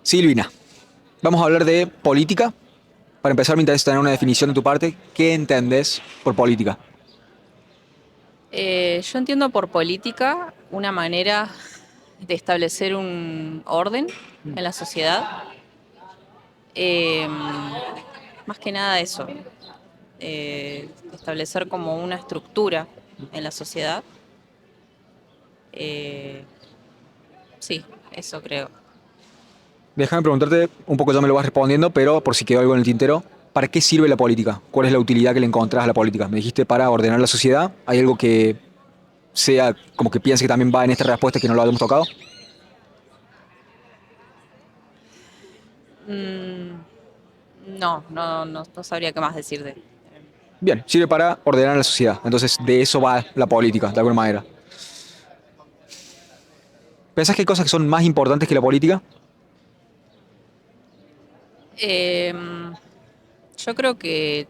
Silvina, vamos a hablar de política. Para empezar, me interesa tener una definición de tu parte. ¿Qué entendés por política? Yo entiendo por política una manera de establecer un orden en la sociedad. Eh, Más que nada eso, establecer como una estructura en la sociedad. Eh, sí, eso creo. Déjame preguntarte, un poco ya me lo vas respondiendo, pero por si quedó algo en el tintero, ¿para qué sirve la política? ¿Cuál es la utilidad que le encontrás a la política? Me dijiste para ordenar la sociedad. ¿Hay algo que sea como que piense que también va en esta respuesta que no lo habíamos tocado? Mm, no sabría qué más decirte. Bien, sirve para ordenar la sociedad. Entonces, de eso va la política, de alguna manera. ¿Pensás que hay cosas que son más importantes que la política? Eh, yo creo que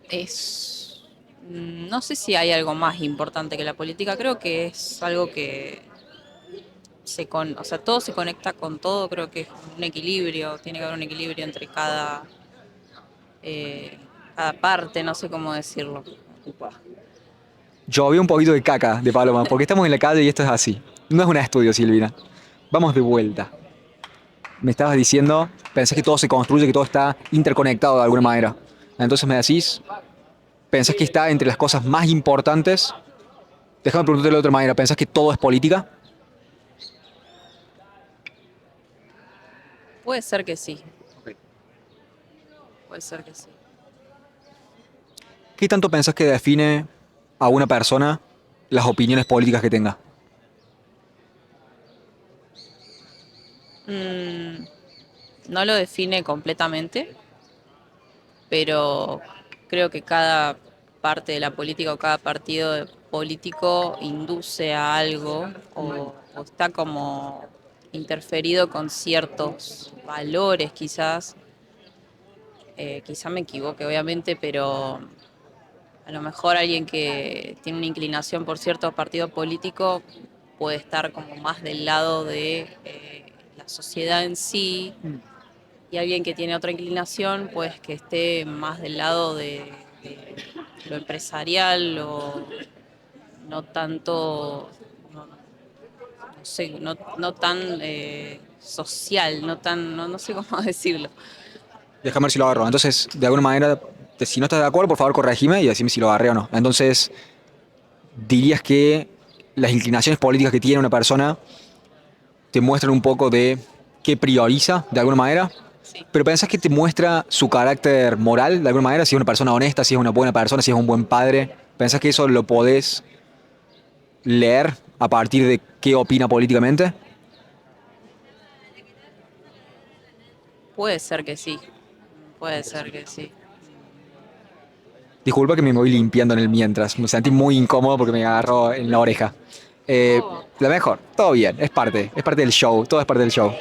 es, no sé si hay algo más importante que la política, creo que es algo que o sea, todo se conecta con todo, creo que es un equilibrio, tiene que haber un equilibrio entre eh, cada parte, no sé cómo decirlo. Llovió un poquito de caca de paloma, porque estamos en la calle y esto es así. No es un estudio, Silvina. Vamos de vuelta. Me estabas diciendo, pensás que todo se construye, que todo está interconectado de alguna manera. Entonces me decís, pensás que está entre las cosas más importantes. Déjame preguntarte de otra manera, ¿pensás que todo es política? Puede ser que sí, puede ser que sí. ¿Qué tanto pensás que define a una persona las opiniones políticas que tenga? Mm, no lo define completamente, pero creo que cada parte de la política o cada partido político induce a algo o está como interferido con ciertos valores quizás. Quizá me equivoque obviamente, pero a lo mejor alguien que tiene una inclinación por cierto partido político puede estar como más del lado de la sociedad en sí, y alguien que tiene otra inclinación, pues que esté más del lado de lo empresarial o no tanto, no sé, no tan social, no sé cómo decirlo. Déjame ver si lo agarro. Entonces, de alguna manera, si no estás de acuerdo, por favor, corregime y decime si lo agarré o no. Entonces, dirías que las inclinaciones políticas que tiene una persona te muestran un poco de qué prioriza, de alguna manera, Sí. pero pensás que te muestra su carácter moral, de alguna manera, si es una persona honesta, si es una buena persona, si es un buen padre. ¿Pensás que eso lo podés leer a partir de qué opina políticamente? Puede ser que sí, puede ser que sí. Disculpa que me voy limpiando en el mientras. Me sentí muy incómodo porque me agarró en la oreja. La mejor, todo bien, es parte del show, todo es parte del show.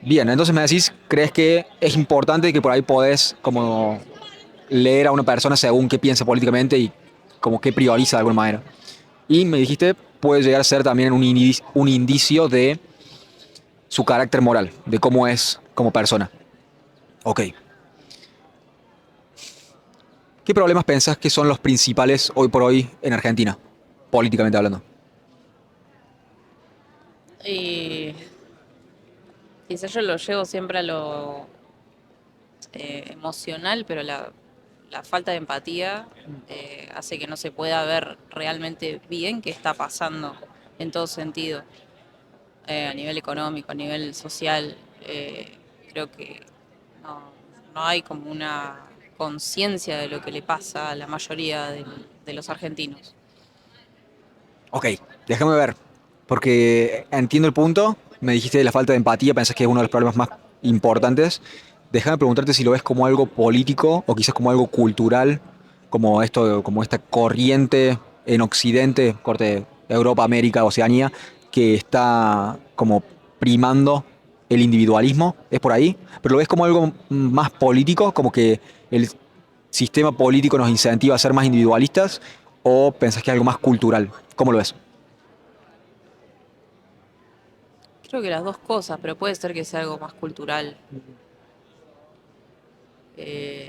Bien, entonces me decís, ¿crees que es importante que por ahí podés como leer a una persona según qué piensa políticamente y como qué prioriza de alguna manera? Y me dijiste, puede llegar a ser también un indicio de su carácter moral, de cómo es como persona. Ok. ¿Qué problemas pensás que son los principales hoy por hoy en Argentina, políticamente hablando? Y quizás yo lo llevo siempre a lo emocional, pero la falta de empatía hace que no se pueda ver realmente bien qué está pasando en todo sentido, a nivel económico, a nivel social. Creo que no, no hay como una conciencia de lo que le pasa a la mayoría de los argentinos. Ok, déjame ver, porque entiendo el punto, me dijiste de la falta de empatía, pensás que es uno de los problemas más importantes. Déjame preguntarte si lo ves como algo político o quizás como algo cultural, como esto, como esta corriente en Occidente, corte Europa, América, Oceanía, que está como primando el individualismo, es por ahí, pero lo ves como algo más político, como que el sistema político nos incentiva a ser más individualistas, o pensás que es algo más cultural. ¿Cómo lo ves? Creo que las dos cosas, pero puede ser que sea algo más cultural.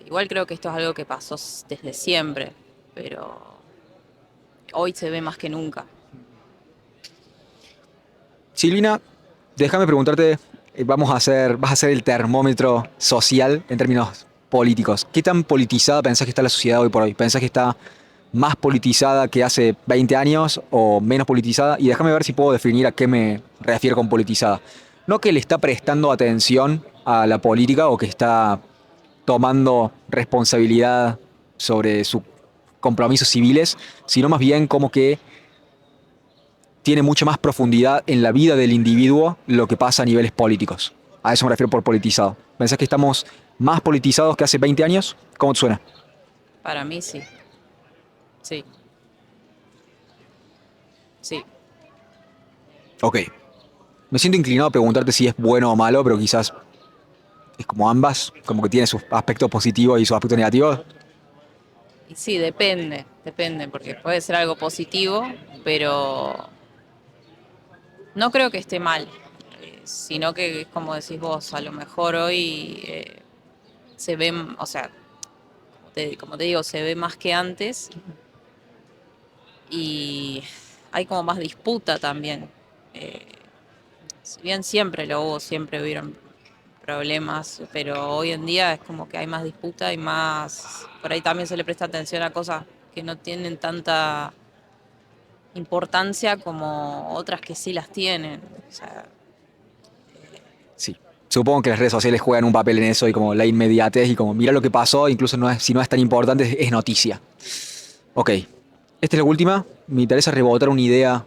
Igual creo que esto es algo que pasó desde siempre, pero hoy se ve más que nunca. Silvina, déjame preguntarte, vas a hacer el termómetro social en términos políticos. ¿Qué tan politizada pensás que está la sociedad hoy por hoy? ¿Pensás que está más politizada que hace 20 años o menos politizada? Y déjame ver si puedo definir a qué me refiero con politizada. No que le está prestando atención a la política o que está tomando responsabilidad sobre sus compromisos civiles, sino más bien como que tiene mucha más profundidad en la vida del individuo lo que pasa a niveles políticos. A eso me refiero por politizado. ¿Pensás que estamos más politizados que hace 20 años? ¿Cómo te suena? Para mí sí, sí, sí. Ok. Me siento inclinado a preguntarte si es bueno o malo, pero quizás es como ambas, como que tiene sus aspectos positivos y sus aspectos negativos. Y sí, depende, porque puede ser algo positivo, pero no creo que esté mal, sino que es como decís vos, a lo mejor hoy se ven, o sea, como te digo, se ve más que antes y hay como más disputa también. Eh, si bien siempre lo hubo, siempre hubieron problemas, pero hoy en día es como que hay más disputa y más, por ahí también se le presta atención a cosas que no tienen tanta importancia como otras que sí las tienen. O sea, Sí. Supongo que las redes sociales juegan un papel en eso y como la inmediatez y como mira lo que pasó, incluso no es, si no es tan importante, es noticia. Ok. Esta es la última. Me interesa rebotar una idea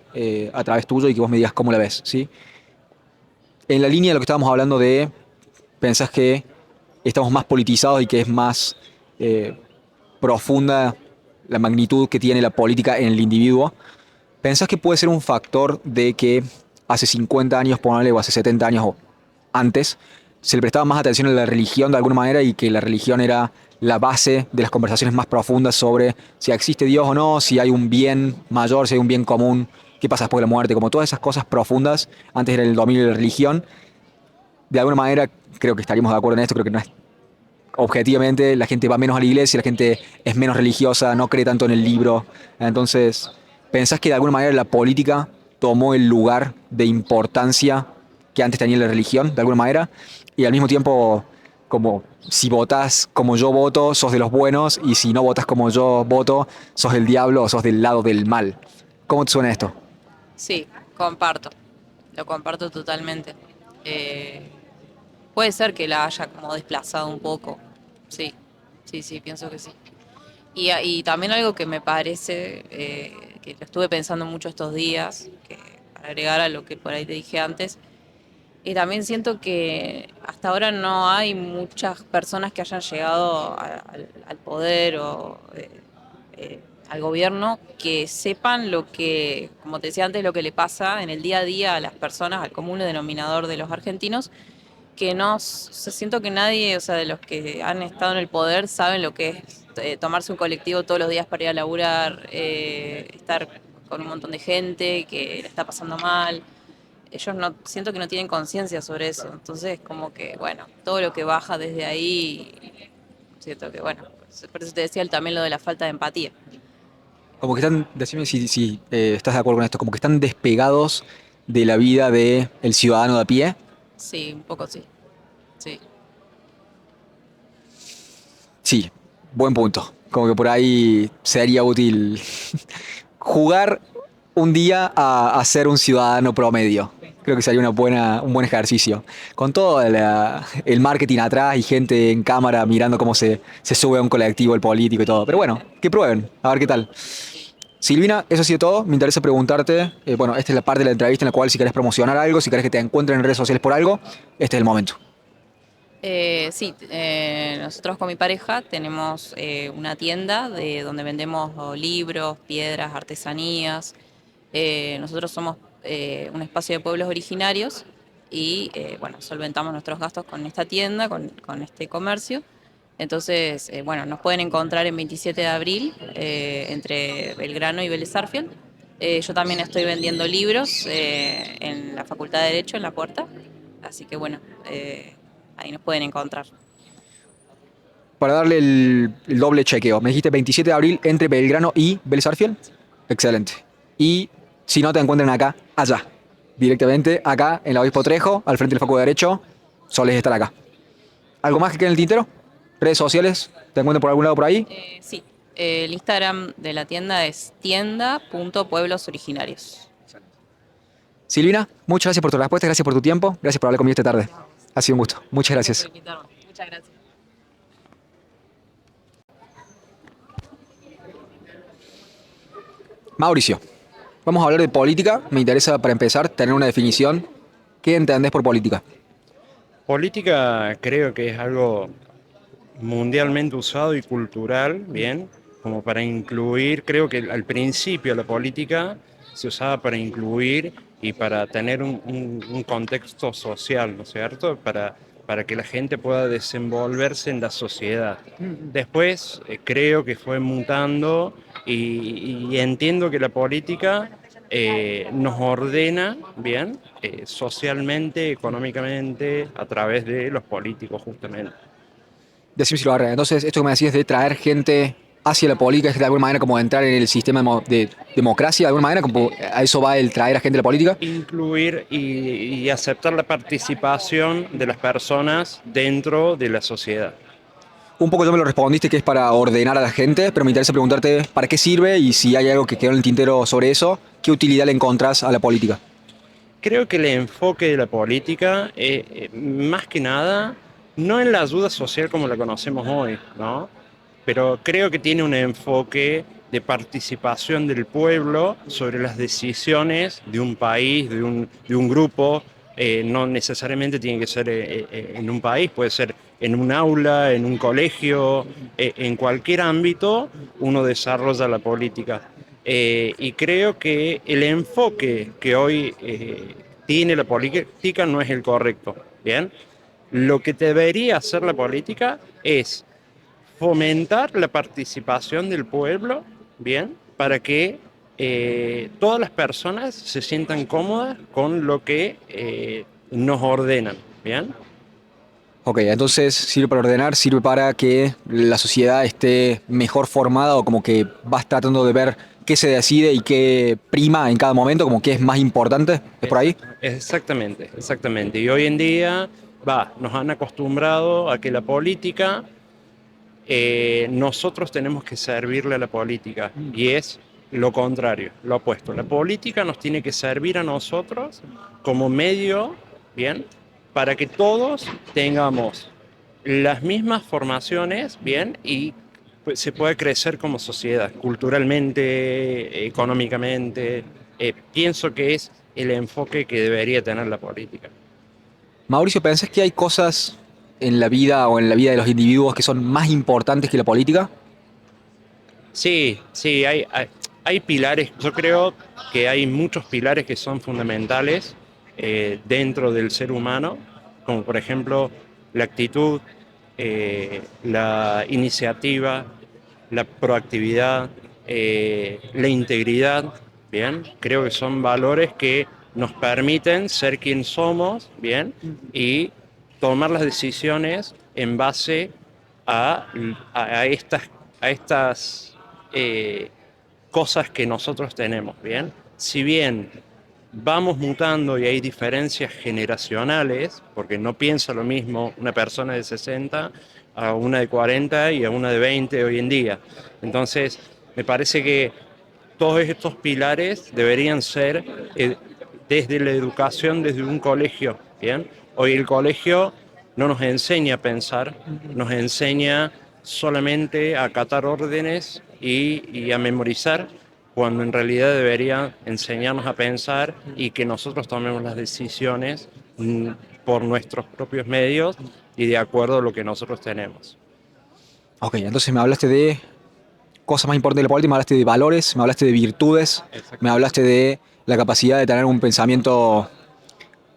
a través tuyo y que vos me digas cómo la ves, ¿sí? En la línea de lo que estábamos hablando de, ¿pensás que estamos más politizados y que es más eh, profunda la magnitud que tiene la política en el individuo? ¿Pensás que puede ser un factor de que hace 50 años, ponele, o hace 70 años o antes, se le prestaba más atención a la religión de alguna manera y que la religión era la base de las conversaciones más profundas sobre si existe Dios o no, si hay un bien mayor, si hay un bien común, qué pasa después de la muerte, como todas esas cosas profundas, antes era el dominio de la religión? De alguna manera, creo que estaríamos de acuerdo en esto, creo que no es objetivamente, la gente va menos a la iglesia, la gente es menos religiosa, no cree tanto en el libro. Entonces, ¿pensás que de alguna manera la política tomó el lugar de importancia que antes tenía la religión, de alguna manera? Y al mismo tiempo, como si votás como yo voto, sos de los buenos, y si no votas como yo voto, sos del diablo o sos del lado del mal. ¿Cómo te suena esto? sí, comparto, lo comparto totalmente. Eh, Puede ser que la haya como desplazado un poco, sí, sí, pienso que sí. Y también algo que me parece, que lo estuve pensando mucho estos días, que para agregar a lo que por ahí te dije antes, y también siento que hasta ahora no hay muchas personas que hayan llegado al poder o al gobierno que sepan lo que, como te decía antes, lo que le pasa en el día a día a las personas, al común denominador de los argentinos, que no, se siento que nadie, o sea, de los que han estado en el poder saben lo que es tomarse un colectivo todos los días para ir a laburar, estar con un montón de gente que la está pasando mal. Ellos no, siento que no tienen conciencia sobre eso. Entonces, como que, bueno, todo lo que baja desde ahí, siento que, bueno, por eso te decía también lo de la falta de empatía. Como que están, decime si estás de acuerdo con esto, como que están despegados de la vida del ciudadano de a pie. Sí, un poco sí, sí. Sí, buen punto. Como que por ahí sería útil jugar un día a ser un ciudadano promedio. Creo que sería un buen ejercicio. Con todo el marketing atrás y gente en cámara mirando cómo se sube a un colectivo el político y todo. Pero bueno, que prueben, a ver qué tal. Silvina, eso ha sido todo. Me interesa preguntarte, bueno, esta es la parte de la entrevista en la cual si querés promocionar algo, si querés que te encuentren en redes sociales por algo, este es el momento. Sí, nosotros con mi pareja tenemos una tienda de donde vendemos libros, piedras, artesanías. Nosotros somos un espacio de pueblos originarios y bueno, solventamos nuestros gastos con esta tienda, con este comercio. Entonces, bueno, nos pueden encontrar en 27 de abril entre Belgrano y Vélez Sarsfield. Yo también estoy vendiendo libros en la Facultad de Derecho, en La Puerta. Así que bueno, ahí nos pueden encontrar. Para darle el doble chequeo, me dijiste 27 de abril entre Belgrano y Vélez Sarsfield. Excelente. Y si no te encuentran acá, allá. Directamente acá en la Obispo Trejo, al frente del Facultad de Derecho, soles estar acá. ¿Algo más que quede en el tintero? ¿Redes sociales? ¿Te encuentran por algún lado por ahí? Sí, el Instagram de la tienda es tienda.pueblosoriginarios. Silvina, muchas gracias por tu respuesta, gracias por tu tiempo, gracias por hablar conmigo esta tarde. Ha sido un gusto. Muchas Gracias por gracias. invitarme. Muchas gracias. Mauricio, vamos a hablar de política. Me interesa, para empezar, tener una definición. ¿Qué entendés por política? Política creo que es algo mundialmente usado y cultural, bien, como para incluir, creo que al principio la política se usaba para incluir y para tener un contexto social, ¿no es cierto? Para que la gente pueda desenvolverse en la sociedad. Después creo que fue mutando y entiendo que la política nos ordena, bien, socialmente, económicamente, a través de los políticos justamente. Decime si lo agarré. Entonces, esto que me decías de traer gente hacia la política es de alguna manera como entrar en el sistema de democracia, de alguna manera, como a eso va el traer a gente a la política. Incluir y aceptar la participación de las personas dentro de la sociedad. Un poco yo me lo respondiste que es para ordenar a la gente, pero me interesa preguntarte para qué sirve y si hay algo que quedó en el tintero sobre eso, ¿qué utilidad le encontrás a la política? Creo que el enfoque de la política, más que nada, no en la ayuda social como la conocemos hoy, ¿no? Pero creo que tiene un enfoque de participación del pueblo sobre las decisiones de un país, de un grupo. No necesariamente tiene que ser en un país, puede ser en un aula, en un colegio, en cualquier ámbito uno desarrolla la política. Y creo que el enfoque que hoy tiene la política no es el correcto, ¿bien? Lo que debería hacer la política es fomentar la participación del pueblo, ¿bien? Para que todas las personas se sientan cómodas con lo que nos ordenan, ¿bien? Ok, entonces sirve para ordenar, sirve para que la sociedad esté mejor formada o como que vas tratando de ver qué se decide y qué prima en cada momento, como qué es más importante. ¿Es por ahí? Exactamente, exactamente. Y hoy en día, nos han acostumbrado a que la política, nosotros tenemos que servirle a la política y es lo contrario, lo opuesto. La política nos tiene que servir a nosotros como medio, ¿bien? Para que todos tengamos las mismas formaciones, ¿bien? Y pues, se pueda crecer como sociedad, culturalmente, económicamente. Pienso que es el enfoque que debería tener la política. Mauricio, ¿pensás que hay cosas en la vida o en la vida de los individuos que son más importantes que la política? Sí, sí, hay pilares, yo creo que hay muchos pilares que son fundamentales dentro del ser humano, como por ejemplo la actitud, la iniciativa, la proactividad, la integridad, ¿bien? Creo que son valores que nos permiten ser quien somos, ¿bien? Y tomar las decisiones en base a, a estas, a estas cosas que nosotros tenemos, ¿bien? Si bien vamos mutando y hay diferencias generacionales, porque no piensa lo mismo una persona de 60 a una de 40 y a una de 20 hoy en día. Entonces, me parece que todos estos pilares deberían ser desde la educación, desde un colegio, ¿bien? Hoy el colegio no nos enseña a pensar, nos enseña solamente a acatar órdenes y a memorizar, cuando en realidad debería enseñarnos a pensar y que nosotros tomemos las decisiones por nuestros propios medios y de acuerdo a lo que nosotros tenemos. Ok, entonces me hablaste de cosas más importantes de la política, me hablaste de valores, me hablaste de virtudes, me Exactamente. hablaste de la capacidad de tener un pensamiento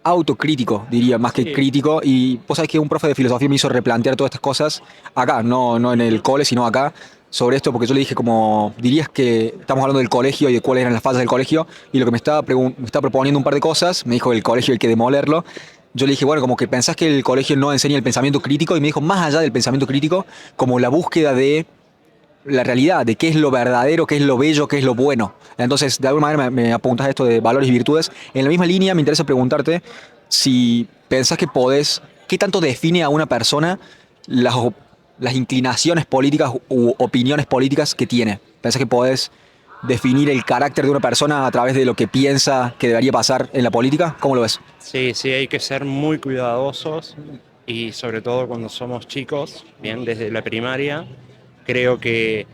autocrítico, diría, más que Sí. crítico. Y vos sabés que un profe de filosofía me hizo replantear todas estas cosas acá, no en el cole, sino acá, sobre esto, porque yo le dije como, dirías que estamos hablando del colegio y de cuáles eran las fallas del colegio, y lo que me estaba proponiendo un par de cosas, me dijo que el colegio hay que demolerlo. Yo le dije, bueno, como que pensás que el colegio no enseña el pensamiento crítico, y me dijo, más allá del pensamiento crítico, como la búsqueda de la realidad, de qué es lo verdadero, qué es lo bello, qué es lo bueno. Entonces, de alguna manera me apuntas a esto de valores y virtudes. En la misma línea, me interesa preguntarte si pensás que podés, qué tanto define a una persona las, las inclinaciones políticas u opiniones políticas que tiene. ¿Pensás que podés definir el carácter de una persona a través de lo que piensa que debería pasar en la política? ¿Cómo lo ves? Sí, sí, hay que ser muy cuidadosos y sobre todo cuando somos chicos, bien, desde la primaria, creo que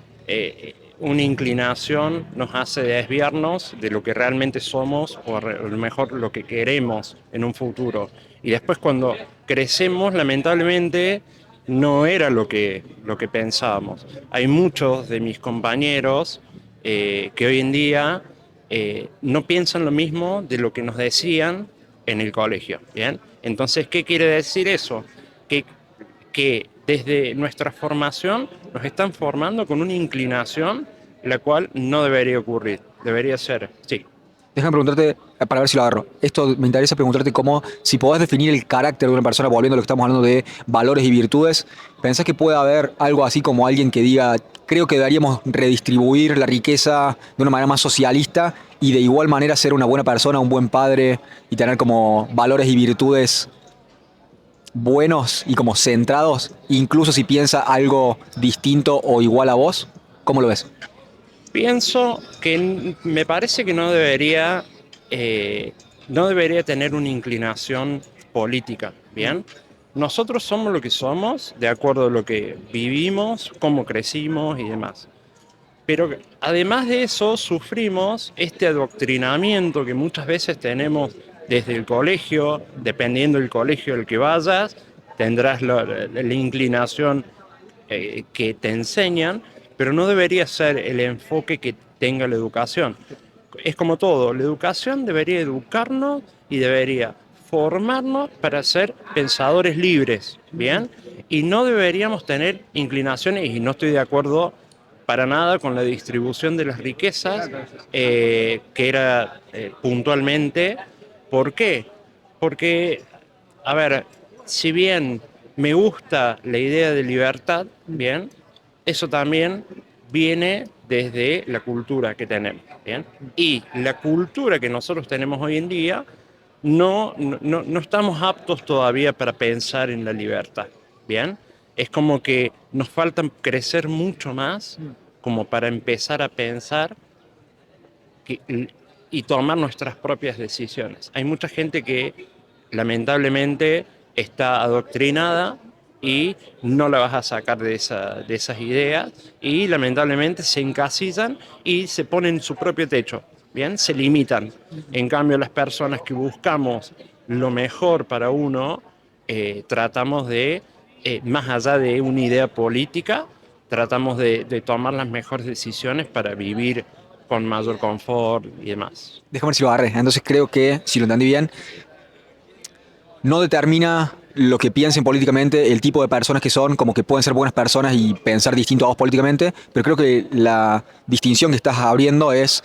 una inclinación nos hace desviarnos de lo que realmente somos o a lo mejor lo que queremos en un futuro. Y después cuando crecemos, lamentablemente, no era lo que pensábamos. Hay muchos de mis compañeros que hoy en día no piensan lo mismo de lo que nos decían en el colegio, ¿bien? Entonces, ¿qué quiere decir eso? Que, que desde nuestra formación nos están formando con una inclinación la cual no debería ocurrir, debería ser, sí. Déjame preguntarte, para ver si lo agarro. Esto me interesa preguntarte cómo, si podés definir el carácter de una persona, volviendo a lo que estamos hablando de valores y virtudes, ¿pensás que puede haber algo así como alguien que diga, creo que deberíamos redistribuir la riqueza de una manera más socialista y de igual manera ser una buena persona, un buen padre y tener como valores y virtudes buenos y como centrados, incluso si piensa algo distinto o igual a vos? ¿Cómo lo ves? Pienso que me parece que no debería tener una inclinación política, ¿bien? Nosotros somos lo que somos, de acuerdo a lo que vivimos, cómo crecimos y demás. Pero además de eso, sufrimos este adoctrinamiento que muchas veces tenemos desde el colegio, dependiendo del colegio al que vayas, tendrás la inclinación que te enseñan, pero no debería ser el enfoque que tenga la educación. Es como todo, la educación debería educarnos y debería formarnos para ser pensadores libres, ¿bien? Y no deberíamos tener inclinaciones, y no estoy de acuerdo para nada con la distribución de las riquezas, que era puntualmente. ¿Por qué? Porque, a ver, si bien me gusta la idea de libertad, bien, eso también viene desde la cultura que tenemos, bien. Y la cultura que nosotros tenemos hoy en día no estamos aptos todavía para pensar en la libertad, bien. Es como que nos falta crecer mucho más como para empezar a pensar que- y tomar nuestras propias decisiones. Hay mucha gente que lamentablemente está adoctrinada y no la vas a sacar de esas ideas y lamentablemente se encasillan y se ponen su propio techo, ¿bien? Se limitan. En cambio, las personas que buscamos lo mejor para uno, tratamos de, más allá de una idea política, tratamos de tomar las mejores decisiones para vivir con mayor confort y demás. Déjame ver si lo agarré. Entonces creo que, si lo entendí bien, no determina lo que piensen políticamente, el tipo de personas que son, como que pueden ser buenas personas y pensar distinto a vos políticamente, pero creo que la distinción que estás abriendo es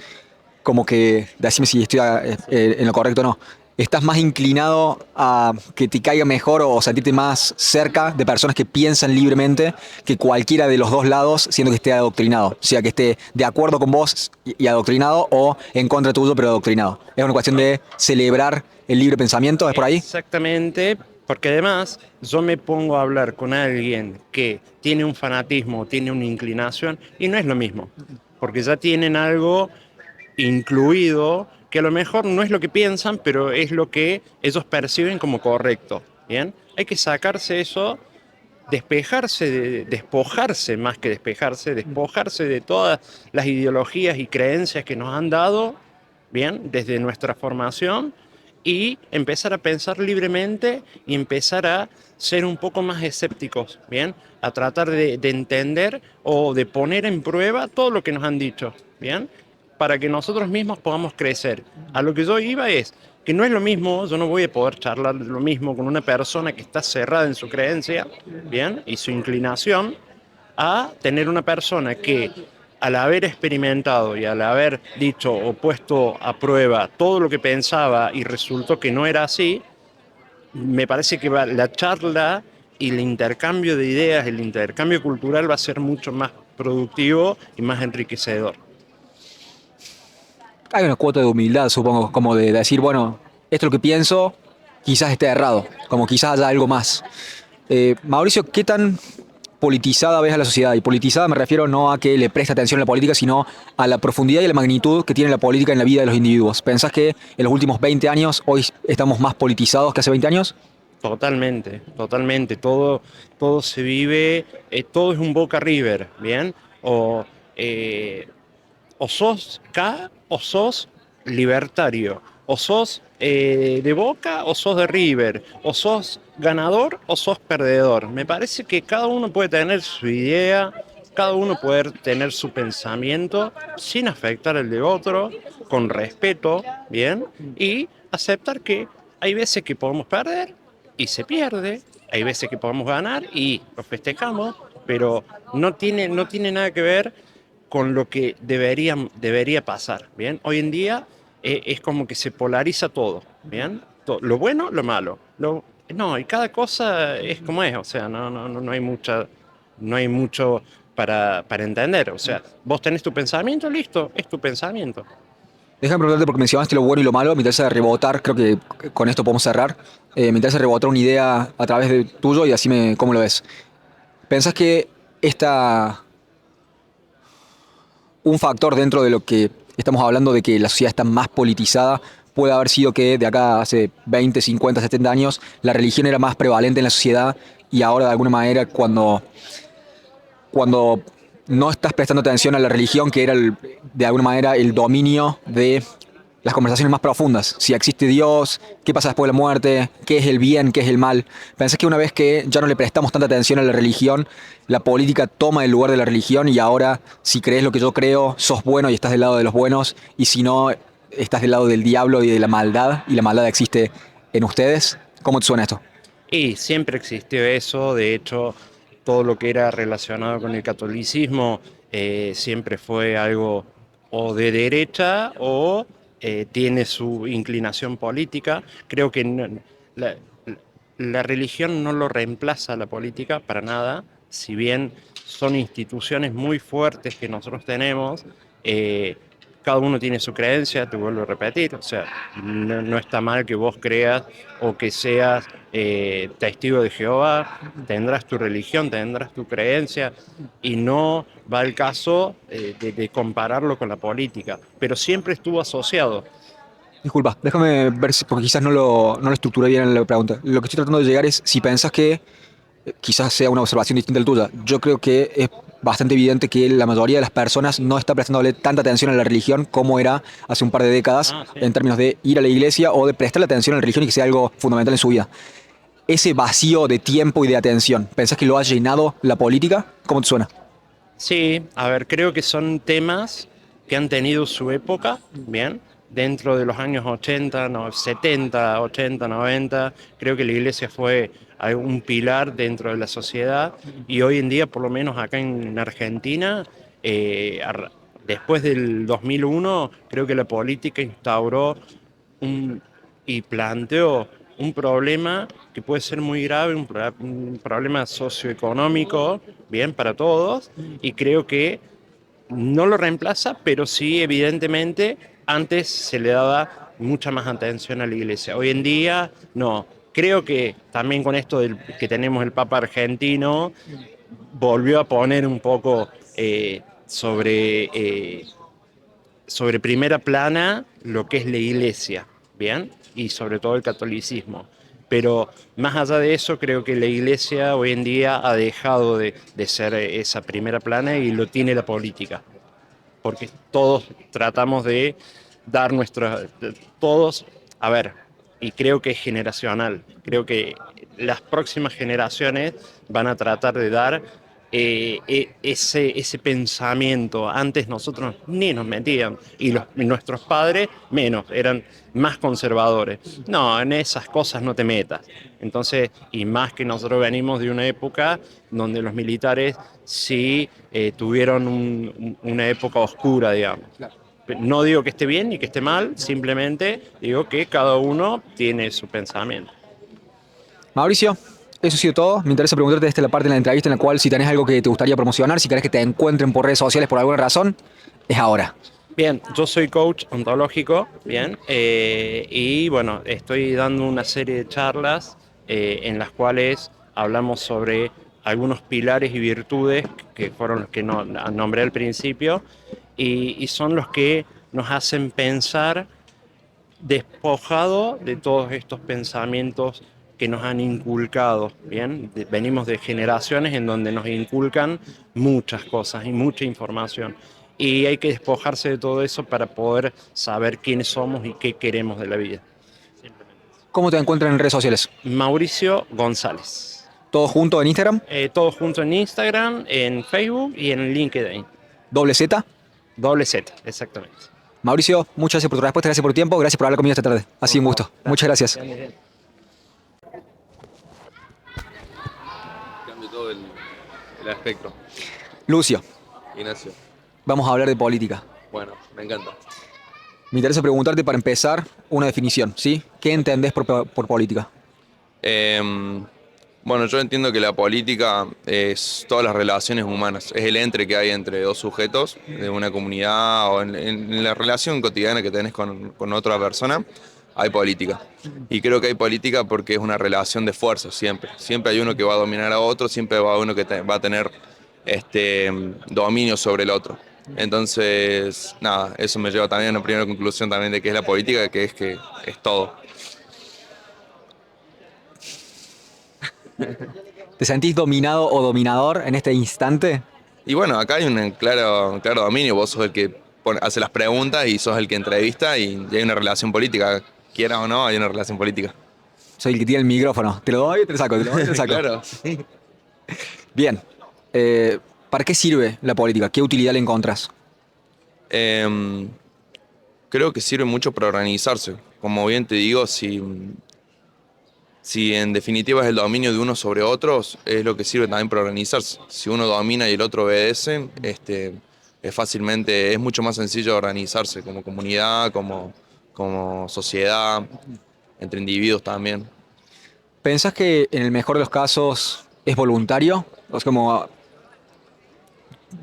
como que, decime si estoy en lo correcto o no, estás más inclinado a que te caiga mejor o sentirte más cerca de personas que piensan libremente que cualquiera de los dos lados, siendo que esté adoctrinado. O sea, que esté de acuerdo con vos y adoctrinado o en contra tuyo pero adoctrinado. Es una cuestión de celebrar el libre pensamiento, ¿es por ahí? Exactamente, porque además yo me pongo a hablar con alguien que tiene un fanatismo, tiene una inclinación, y no es lo mismo, porque ya tienen algo incluido que a lo mejor no es lo que piensan, pero es lo que ellos perciben como correcto. ¿Bien? Hay que sacarse eso, despejarse, despojarse más que despejarse, despojarse de todas las ideologías y creencias que nos han dado, bien, desde nuestra formación y empezar a pensar libremente y empezar a ser un poco más escépticos, bien, a tratar de entender o de poner en prueba todo lo que nos han dicho, bien, para que nosotros mismos podamos crecer. A lo que yo iba es que no es lo mismo, yo no voy a poder charlar lo mismo con una persona que está cerrada en su creencia, bien, y su inclinación, a tener una persona que al haber experimentado y al haber dicho o puesto a prueba todo lo que pensaba y resultó que no era así, me parece que la charla y el intercambio de ideas, el intercambio cultural va a ser mucho más productivo y más enriquecedor. Hay una cuota de humildad, supongo, como de decir, bueno, esto es lo que pienso, quizás esté errado, como quizás haya algo más. Mauricio, ¿qué tan politizada ves a la sociedad? Y politizada me refiero no a que le preste atención a la política, sino a la profundidad y la magnitud que tiene la política en la vida de los individuos. ¿Pensás que en los últimos 20 años hoy estamos más politizados que hace 20 años? Totalmente, totalmente. Todo se vive, todo es un Boca River, ¿bien? Eh, o sos K o sos libertario, o sos de Boca o sos de River, o sos ganador o sos perdedor. Me parece que cada uno puede tener su idea, cada uno puede tener su pensamiento sin afectar el de otro, con respeto, ¿bien? Y aceptar que hay veces que podemos perder y se pierde, hay veces que podemos ganar y lo festejamos, pero no tiene nada que ver con lo que debería pasar, ¿bien? Hoy en día es como que se polariza todo, ¿bien? Lo bueno, lo malo. No, y cada cosa es como es, o sea, no hay mucho para entender. O sea, vos tenés tu pensamiento, listo, es tu pensamiento. Déjame preguntarte porque mencionaste lo bueno y lo malo, me interesa rebotar, creo que con esto podemos cerrar. Me interesa rebotar una idea a través de tuyo y así cómo lo ves. ¿Pensás que esta, un factor dentro de lo que estamos hablando de que la sociedad está más politizada puede haber sido que de acá hace 20, 50, 70 años la religión era más prevalente en la sociedad y ahora de alguna manera cuando no estás prestando atención a la religión, que era de alguna manera el dominio de las conversaciones más profundas? Si existe Dios, qué pasa después de la muerte, qué es el bien, qué es el mal. ¿Pensás que una vez que ya no le prestamos tanta atención a la religión, la política toma el lugar de la religión y ahora, si crees lo que yo creo, sos bueno y estás del lado de los buenos, y si no, estás del lado del diablo y de la maldad, y la maldad existe en ustedes? ¿Cómo te suena esto? Y siempre existió eso, de hecho, todo lo que era relacionado con el catolicismo siempre fue algo o de derecha o tiene su inclinación política. Creo que la, la religión no lo reemplaza a la política para nada, si bien son instituciones muy fuertes que nosotros tenemos. eh, Cada uno tiene su creencia, te vuelvo a repetir, o sea, no está mal que vos creas o que seas testigo de Jehová, tendrás tu religión, tendrás tu creencia, y no va el caso de compararlo con la política, pero siempre estuvo asociado. Disculpa, déjame ver si, porque quizás no lo estructuré bien en la pregunta. Lo que estoy tratando de llegar es si pensás que quizás sea una observación distinta a la tuya. Yo creo que es bastante evidente que la mayoría de las personas no está prestándole tanta atención a la religión como era hace un par de décadas Ah, sí. en términos de ir a la iglesia o de prestarle atención a la religión y que sea algo fundamental en su vida. Ese vacío de tiempo y de atención, ¿pensás que lo ha llenado la política? ¿Cómo te suena? Sí, a ver, creo que son temas que han tenido su época, bien, dentro de los años 80, 70, 80, 90, creo que la iglesia fue un pilar dentro de la sociedad y hoy en día, por lo menos acá en Argentina, eh, ar- después del 2001, creo que la política instauró un, y planteó un problema que puede ser muy grave, un problema socioeconómico, bien, para todos, y creo que no lo reemplaza, pero sí, evidentemente, antes se le daba mucha más atención a la iglesia. Hoy en día, no. Creo que también con esto que tenemos el Papa argentino, volvió a poner un poco sobre primera plana lo que es la iglesia, ¿bien? Y sobre todo el catolicismo. Pero más allá de eso, creo que la iglesia hoy en día ha dejado de ser esa primera plana y lo tiene la política. Porque todos tratamos de dar todos, a ver, y creo que es generacional. Creo que las próximas generaciones van a tratar de dar ese pensamiento. Antes nosotros ni nos metían, y nuestros padres menos, eran más conservadores. No, en esas cosas no te metas. Entonces, y más que nosotros venimos de una época donde los militares sí tuvieron una época oscura, digamos. No digo que esté bien ni que esté mal, simplemente digo que cada uno tiene su pensamiento. Mauricio, eso ha sido todo. Me interesa preguntarte esta es la parte de la entrevista en la cual si tenés algo que te gustaría promocionar, si querés que te encuentren por redes sociales por alguna razón, es ahora. Bien, yo soy coach ontológico, bien, y bueno, estoy dando una serie de charlas en las cuales hablamos sobre algunos pilares y virtudes que fueron los que nombré al principio, y son los que nos hacen pensar despojado de todos estos pensamientos que nos han inculcado, ¿bien? Venimos de generaciones en donde nos inculcan muchas cosas y mucha información. Y hay que despojarse de todo eso para poder saber quiénes somos y qué queremos de la vida. ¿Cómo te encuentran en redes sociales? Mauricio González. ¿Todo junto en Instagram? Todo junto en Instagram, en Facebook y en LinkedIn. ¿Doble Z? Doble Z, exactamente. Mauricio, muchas gracias por tu respuesta, gracias por tu tiempo, gracias por hablar conmigo esta tarde. Ha sido un gusto. Muchas gracias. Cambio todo el espectro. Lucio, Ignacio, vamos a hablar de política. bueno, me encanta. Me interesa preguntarte para empezar una definición, ¿sí? ¿Qué entendés por política? Bueno, yo entiendo que la política es todas las relaciones humanas, es el entre que hay entre dos sujetos de una comunidad o en la relación cotidiana que tenés con otra persona, hay política. Y creo que hay política porque es una relación de fuerzas siempre. Siempre hay uno que va a dominar a otro, siempre va uno que va a tener dominio sobre el otro. Entonces, nada, eso me lleva también a una primera conclusión también de qué es la política, que es todo. ¿Te sentís dominado o dominador en este instante? Y bueno, acá hay un claro dominio, vos sos el que hace las preguntas y sos el que entrevista y hay una relación política, quiera o no, hay una relación política. Soy el que tiene el micrófono. Te lo doy y te lo saco, te lo doy y te lo saco. Claro. Bien. ¿Para qué sirve la política? ¿Qué utilidad le encontrás? Creo que sirve mucho para organizarse. Como bien te digo, si en definitiva es el dominio de unos sobre otros, es lo que sirve también para organizarse. Si uno domina y el otro obedece, es mucho más sencillo organizarse como comunidad, como sociedad, entre individuos también. ¿Pensás que en el mejor de los casos es voluntario? O sea, como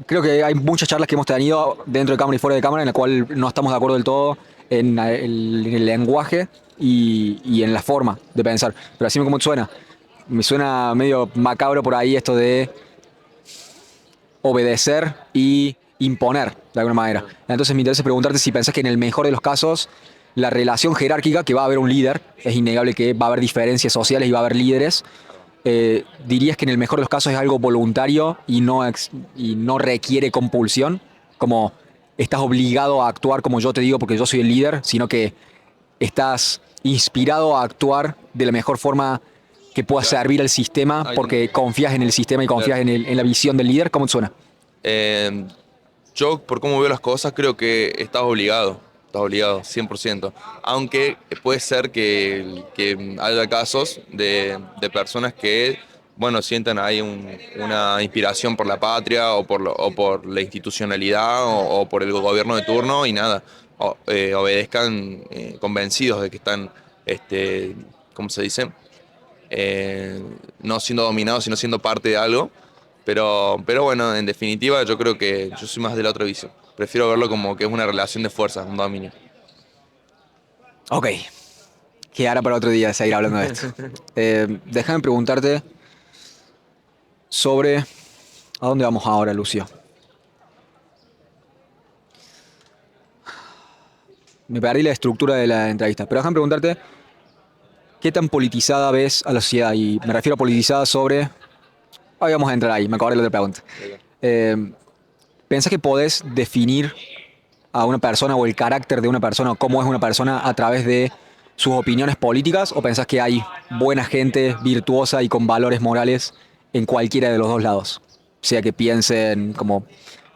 creo que hay muchas charlas que hemos tenido dentro de cámara y fuera de cámara en la cual no estamos de acuerdo del todo en el lenguaje y en la forma de pensar. Pero así como te suena. Me suena medio macabro por ahí esto de obedecer y imponer de alguna manera. Entonces me interesa preguntarte si pensás que en el mejor de los casos la relación jerárquica, que va a haber un líder, es innegable que va a haber diferencias sociales y va a haber líderes, dirías que en el mejor de los casos es algo voluntario y no requiere compulsión, como estás obligado a actuar como yo te digo porque yo soy el líder, sino que estás inspirado a actuar de la mejor forma que pueda servir al sistema porque confías en el sistema y confías en la visión del líder. ¿Cómo te suena? Yo, por cómo veo las cosas, creo que estás obligado, 100%. Aunque puede ser que haya casos de personas que, bueno, sientan ahí una inspiración por la patria o por la institucionalidad o por el gobierno de turno y nada, obedezcan convencidos de que están, ¿cómo se dice? No siendo dominados, sino siendo parte de algo. Pero bueno, en definitiva yo creo que yo soy más de la otra visión. Prefiero verlo como que es una relación de fuerzas, un dominio. Ok. Quedará para otro día seguir hablando de esto. Déjame preguntarte sobre... ¿A dónde vamos ahora, Lucio? Me perdí la estructura de la entrevista, pero déjame preguntarte ¿qué tan politizada ves a la sociedad? Y me refiero a politizada sobre... Ahí vamos a entrar ahí, me acordé de la otra pregunta. ¿Pensás que podés definir a una persona o el carácter de una persona o cómo es una persona a través de sus opiniones políticas? ¿O pensás que hay buena gente virtuosa y con valores morales en cualquiera de los dos lados? sea que piensen como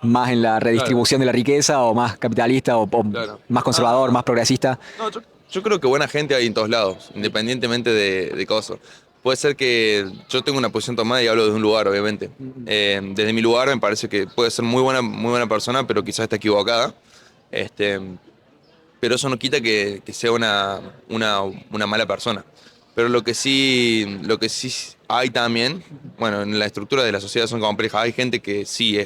más en la redistribución de la riqueza o más capitalista o Claro. más conservador, más progresista. No, yo creo que buena gente hay en todos lados, independientemente de cosas. Puede ser que yo tengo una posición tomada y hablo desde un lugar, obviamente. Desde mi lugar me parece que puede ser muy buena persona, pero quizás está equivocada. Este, pero eso no quita que sea una mala persona. Pero lo que sí hay también, bueno, en la estructura de la sociedad son complejas, hay gente que sí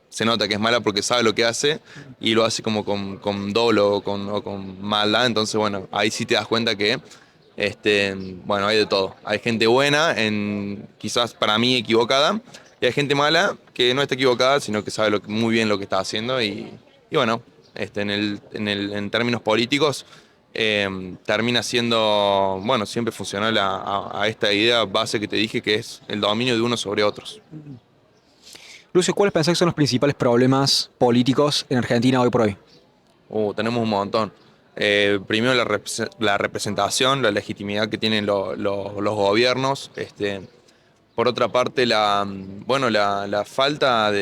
se nota que es mala porque sabe lo que hace y lo hace como con dolo o con maldad, entonces bueno, ahí sí te das cuenta que, bueno, hay de todo. Hay gente buena, quizás para mí equivocada, y hay gente mala que no está equivocada, sino que sabe muy bien lo que está haciendo y bueno, en términos políticos termina siendo, bueno, siempre funcional a esta idea base que te dije, que es el dominio de unos sobre otros. Lucio, ¿cuáles pensás que son los principales problemas políticos en Argentina hoy por hoy? Tenemos un montón. Primero la representación, la legitimidad que tienen los gobiernos. Por otra parte, bueno, la falta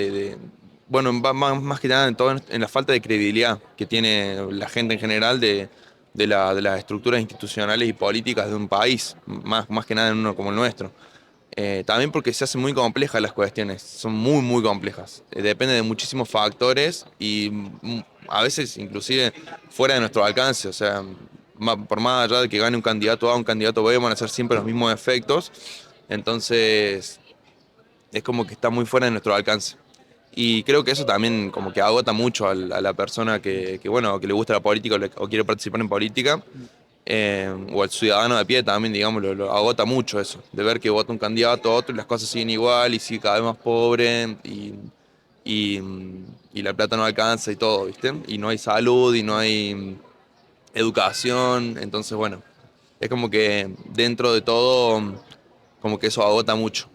bueno, más que nada en la falta de credibilidad que tiene la gente en general de las estructuras institucionales y políticas de un país, más que nada en uno como el nuestro. También porque se hacen muy complejas las cuestiones, son muy complejas. Depende de muchísimos factores y a veces inclusive fuera de nuestro alcance. O sea, por más allá de que gane un candidato A o un candidato B, van a ser siempre los mismos efectos. Entonces, es como que está muy fuera de nuestro alcance. Y creo que eso también como que agota mucho a la persona bueno, que le gusta la política o quiere participar en política o al ciudadano de pie también, digamos, lo agota mucho eso, de ver que vota un candidato a otro y las cosas siguen igual y sigue cada vez más pobre y, y la plata no alcanza y todo, ¿viste? Y no hay salud y no hay educación, entonces bueno, es como que dentro de todo, como que eso agota mucho.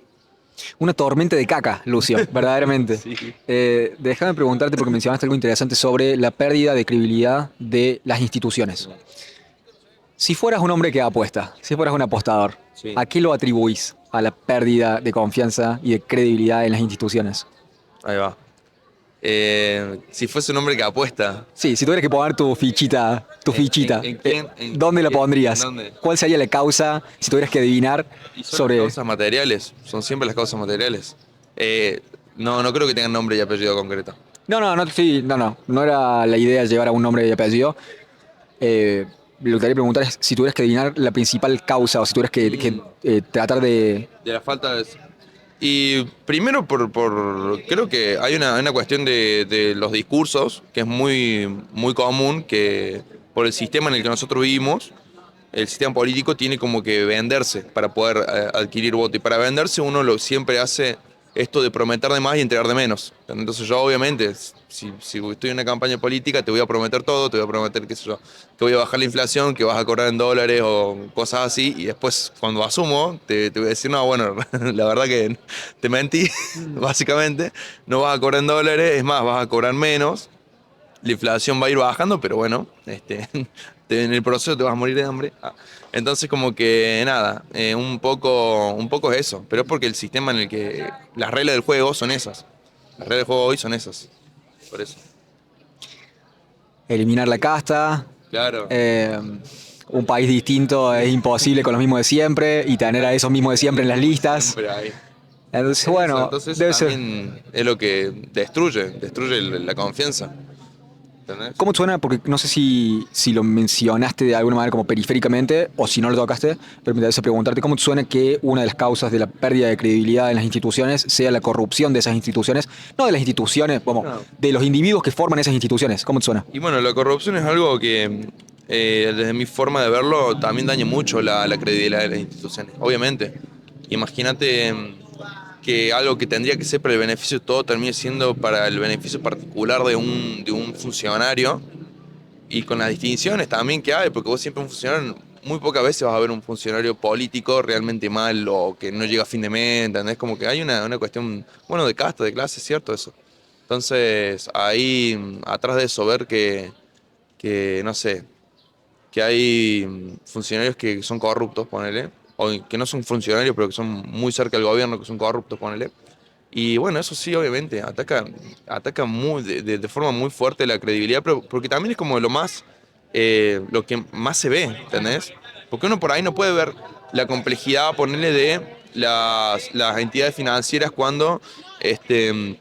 Una tormenta de caca, Lucio, verdaderamente. Sí. Déjame preguntarte porque mencionaste algo interesante sobre la pérdida de credibilidad de las instituciones. Si fueras un hombre que apuesta, si fueras un apostador, Sí. ¿a qué lo atribuís a la pérdida de confianza y de credibilidad en las instituciones? Ahí va. Si fuese un hombre que apuesta, Sí, si tuvieras que poner tu fichita, en quién? ¿dónde la pondrías? ¿En dónde? ¿Cuál sería la causa si tuvieras que adivinar Y son las sobre... causas materiales, son siempre las causas materiales. No creo que tengan nombre y apellido concreto. No era la idea llevar a un nombre y apellido. Lo que quería preguntar es si tuvieras que adivinar la principal causa o si tuvieras que tratar de... De la falta de... Y primero creo que hay una cuestión de los discursos, que es muy común, que por el sistema en el que nosotros vivimos, el sistema político tiene como que venderse para poder adquirir voto. Y para venderse uno siempre hace esto de prometer de más y entregar de menos. Entonces yo obviamente, si estoy en una campaña política, te voy a prometer todo, te voy a prometer, qué sé yo, que voy a bajar la inflación, que vas a cobrar en dólares o cosas así. Y después cuando asumo, te voy a decir, no, bueno, la verdad que te mentí, básicamente. No vas a cobrar en dólares, es más, vas a cobrar menos. La inflación va a ir bajando, pero bueno, en el proceso te vas a morir de hambre. Entonces como que nada, un poco es eso, pero es porque el sistema en el que las reglas del juego son esas. Las reglas del juego hoy son esas. Por eso. Eliminar la casta, Claro. un país distinto es imposible con los mismos de siempre y tener a esos mismos de siempre en las listas. Siempre hay. Entonces, bueno, Entonces debe ser... también es lo que destruye la confianza. ¿Entendés? ¿Cómo suena? Porque no sé si lo mencionaste de alguna manera como periféricamente o si no lo tocaste, pero me interesa preguntarte cómo te suena que una de las causas de la pérdida de credibilidad en las instituciones sea la corrupción de esas instituciones, no de las instituciones, como No. de los individuos que forman esas instituciones. ¿Cómo te suena? Y bueno, la corrupción es algo que, desde mi forma de verlo, también daña mucho la credibilidad de las instituciones. Obviamente, imagínate que algo que tendría que ser para el beneficio de todo termine siendo para el beneficio particular de un funcionario y con las distinciones también que hay, porque vos siempre un funcionario, muy pocas veces vas a ver un funcionario político realmente mal o que no llega a fin de mes, ¿entendés? Como que hay una cuestión, bueno, de casta, de clase, ¿cierto? Eso. Entonces, ahí, atrás de eso, ver que no sé, que hay funcionarios que son corruptos, ponele, o que no son funcionarios, pero que son muy cerca del gobierno, que son corruptos, ponele. Y bueno, eso sí, obviamente, ataca muy, de forma muy fuerte la credibilidad, pero porque también es como lo que más se ve, ¿entendés? Porque uno por ahí no puede ver la complejidad, ponerle de las entidades financieras cuando este,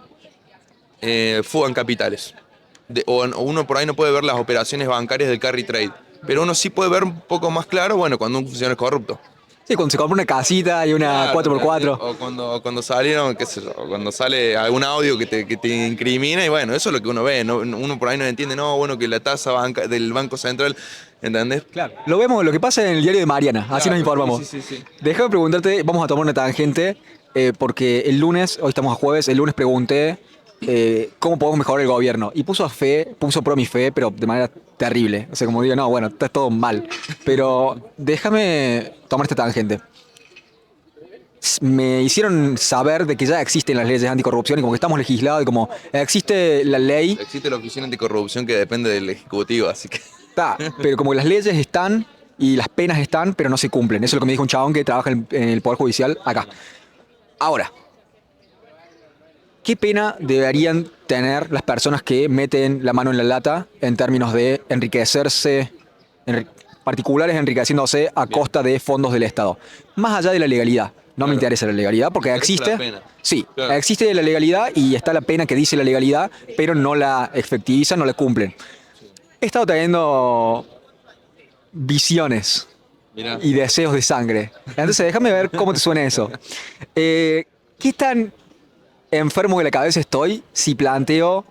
fugan capitales. O uno por ahí no puede ver las operaciones bancarias del carry trade, pero uno sí puede ver un poco más claro, bueno, cuando un funcionario es corrupto. Sí, cuando se compra una casita y una Claro, 4x4. o cuando salieron, qué sé yo, o cuando sale algún audio que te incrimina y bueno, eso es lo que uno ve, uno por ahí no entiende, no, bueno, que la tasa del Banco Central, ¿entendés? Claro. Lo vemos, lo que pasa en el diario de Mariana, así nos Claro, informamos. sí, sí, sí, sí. Déjame preguntarte, vamos a tomar una tangente, porque el lunes, hoy estamos a jueves, el lunes pregunté cómo podemos mejorar el gobierno. Y puso pro mi fe, pero de manera terrible. O sea, como digo, no, bueno, está todo mal. Pero déjame tomar esta tangente. Me hicieron saber de que ya existen las leyes anticorrupción y como que estamos legislados y como existe la ley, Existe la Oficina Anticorrupción que depende del Ejecutivo, así que... está, pero como las leyes están y las penas están, pero no se cumplen. Eso es lo que me dijo un chabón que trabaja en el Poder Judicial acá. Ahora, ¿qué pena deberían tener las personas que meten la mano en la lata en términos de enriquecerse, particulares enriqueciéndose a Bien. costa de fondos del Estado? Más allá de la legalidad. No me Claro. interesa la legalidad porque Me interesa la existe. pena. Sí, Claro. existe la legalidad y está la pena que dice la legalidad, pero no la efectivizan, no la cumplen. He estado teniendo visiones Mirá. y deseos de sangre. Entonces déjame ver cómo te suena eso. ¿Qué tan enfermo de la cabeza estoy si planteo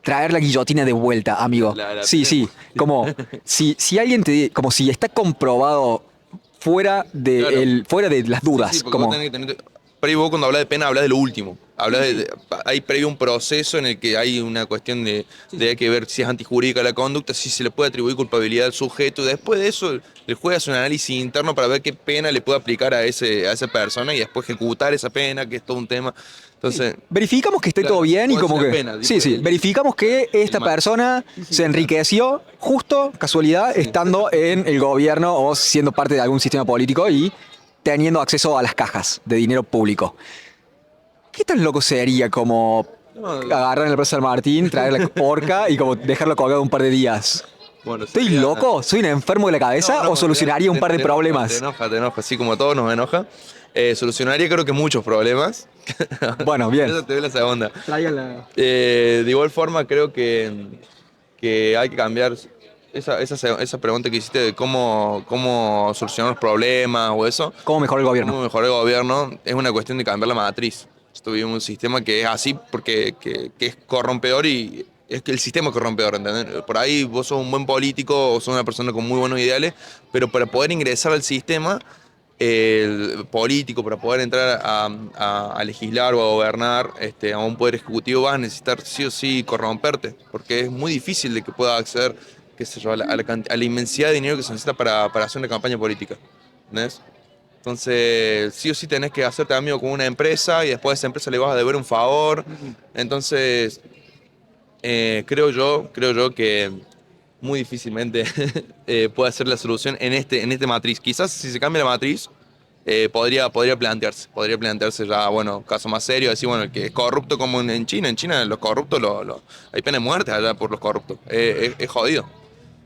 traer la guillotina de vuelta, amigo? La Sí, pena de sí. Como si alguien como si está comprobado Claro. fuera de las Sí, dudas. porque Como, vos tenés que tener... Pero ahí vos cuando hablas de pena hablas de lo último. Hay previo un proceso en el que hay una cuestión de hay que ver si es antijurídica la conducta, si se le puede atribuir culpabilidad al sujeto. Después de eso, el juez hace un análisis interno para ver qué pena le puede aplicar a esa persona y después ejecutar esa pena, que es todo un tema. Entonces, verificamos que esté claro, todo bien y ¿cuál es como la que... pena? Sí, sí. Verificamos que esta mal. persona Sí, se enriqueció justo, casualidad, estando en el gobierno o siendo parte de algún sistema político y teniendo acceso a las cajas de dinero público. ¿Qué tan loco sería como No, agarrar en el preso San Martín, traer la porca y como dejarlo colgado un par de días? bueno, ¿Estoy sería- loco? ¿Soy un enfermo de la cabeza o solucionaría un par de te problemas? enoja, así como a todos nos enoja. Solucionaría creo que muchos problemas. Bueno, Por bien. eso te doy la segunda. Tráigala. De igual forma creo que hay que cambiar esa pregunta que hiciste de cómo solucionar los problemas o eso, ¿Cómo mejorar el gobierno? cómo mejorar el gobierno, es una cuestión de cambiar la matriz. Tuvimos un sistema que es así porque que es corrompedor y es que el sistema es corrompedor, ¿entendés? Por ahí vos sos un buen político o sos una persona con muy buenos ideales, pero para poder ingresar al sistema el político, para poder entrar a legislar o a gobernar a un poder ejecutivo, vas a necesitar sí o sí corromperte, porque es muy difícil de que pueda acceder, qué sé yo, a la inmensidad de dinero que se necesita para hacer una campaña política. ¿Entendés? Entonces, sí o sí tenés que hacerte amigo con una empresa y después a esa empresa le vas a deber un favor. Entonces, creo yo que muy difícilmente puede ser la solución en este matriz. Quizás si se cambia la matriz, podría plantearse ya, bueno, caso más serio, decir, bueno, el que es corrupto como en China. En China los corruptos, hay pena de muerte allá por los corruptos. Es jodido.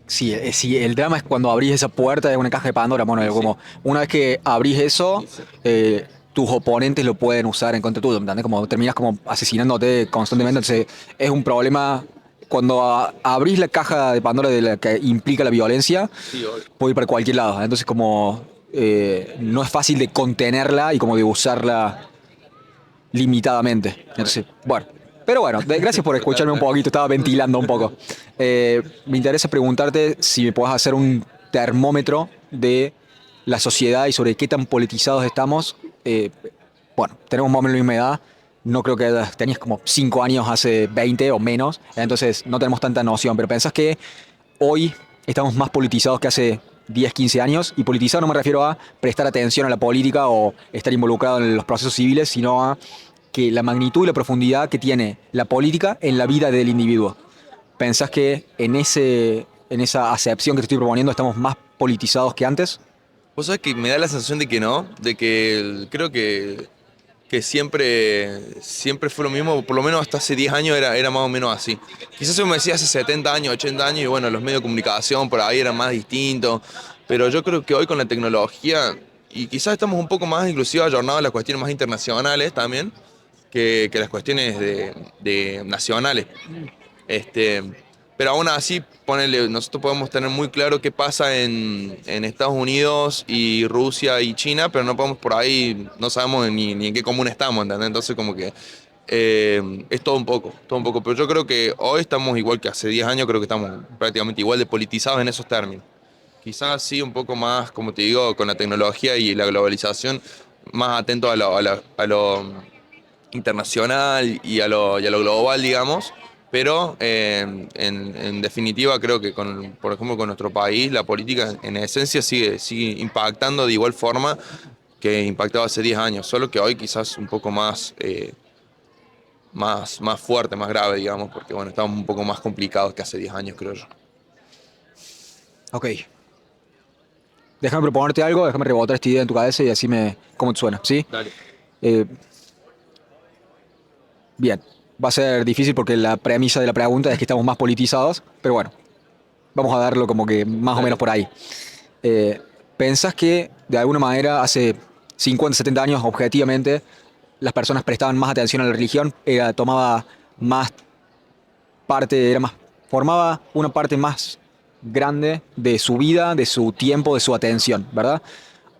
Sí, sí, el drama es cuando abrís esa puerta de una caja de Pandora, bueno, Sí, como una vez que abrís eso, Sí, sí. tus oponentes lo pueden usar en contra tuyo, ¿me entendés? Como terminas como asesinándote constantemente, entonces es un problema. Cuando abrís la caja de Pandora de la que implica la violencia, Sí, obvio. puede ir para cualquier lado, entonces como no es fácil de contenerla y como de usarla limitadamente. Entonces, bueno. Pero bueno, gracias por escucharme un poquito, estaba ventilando un poco. Me interesa preguntarte si me podés hacer un termómetro de la sociedad y sobre qué tan politizados estamos. Bueno, tenemos más o menos la misma edad. No creo que tenías como 5 años hace 20 o menos, entonces no tenemos tanta noción. Pero ¿pensás que hoy estamos más politizados que hace 10, 15 años? Y politizado no me refiero a prestar atención a la política o estar involucrado en los procesos civiles, sino a que la magnitud y la profundidad que tiene la política en la vida del individuo. ¿Pensás que en esa acepción que te estoy proponiendo estamos más politizados que antes? Vos sabés que me da la sensación de que no, de que creo que que siempre fue lo mismo, por lo menos hasta hace 10 años era más o menos así. Quizás yo me decía hace 70 años, 80 años, y bueno, los medios de comunicación por ahí eran más distintos, pero yo creo que hoy con la tecnología, y quizás estamos un poco más inclusive ayornados a las cuestiones más internacionales también, que las cuestiones de nacionales. Este, pero aún así, ponele, nosotros podemos tener muy claro qué pasa en Estados Unidos y Rusia y China, pero no podemos por ahí, no sabemos ni en qué comuna estamos, ¿entendés? Entonces como que es todo un poco, todo un poco. Pero yo creo que hoy estamos igual que hace 10 años, creo que estamos prácticamente igual de politizados en esos términos. Quizás sí un poco más, como te digo, con la tecnología y la globalización, más atento a lo internacional y a lo global, digamos, pero en definitiva creo que, por ejemplo, con nuestro país, la política en esencia sigue impactando de igual forma que impactaba hace 10 años, solo que hoy quizás un poco más fuerte, más grave, digamos, porque bueno, estamos un poco más complicados que hace 10 años, creo yo. Ok. Déjame proponerte algo, déjame rebotar esta idea en tu cabeza y decime cómo te suena, ¿sí? Dale. Eh, bien, va a ser difícil porque la premisa de la pregunta es que estamos más politizados, pero bueno, vamos a darlo como que más o Dale. menos por ahí. Eh, ¿Pensás que de alguna manera hace 50, 70 años, objetivamente, las personas prestaban más atención a la religión, tomaba más parte, formaba una parte más grande de su vida, de su tiempo, de su atención, ¿verdad?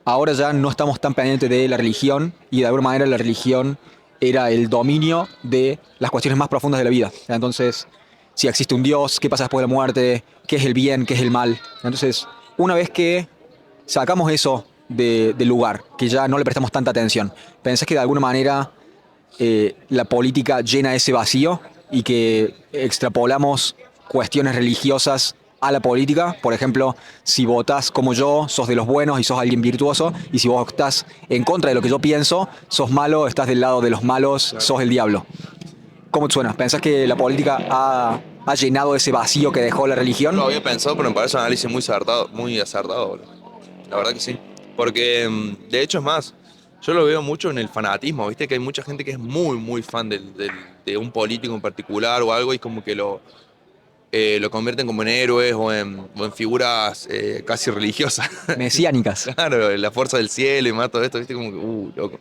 Ahora ya no estamos tan pendientes de la religión y de alguna manera la religión era el dominio de las cuestiones más profundas de la vida. Entonces, si existe un Dios, qué pasa después de la muerte, qué es el bien, qué es el mal. Entonces, una vez que sacamos eso del lugar, que ya no le prestamos tanta atención, ¿pensás que de alguna manera la política llena ese vacío y que extrapolamos cuestiones religiosas a la política? Por ejemplo, si votás como yo, sos de los buenos y sos alguien virtuoso, y si vos estás en contra de lo que yo pienso, sos malo, estás del lado de los malos, sos el diablo. ¿Cómo te suena? ¿Pensás que la política ha llenado ese vacío que dejó la No religión? lo había pensado, pero me parece un análisis muy acertado, boludo. La verdad que sí. Porque, de hecho, es más, yo lo veo mucho en el fanatismo, ¿viste? Que hay mucha gente que es muy, muy fan de un político en particular o algo y como que lo convierten como en héroes o en figuras casi religiosas. Mesiánicas. Claro, la fuerza del cielo y más todo esto, ¿viste? Como que, loco.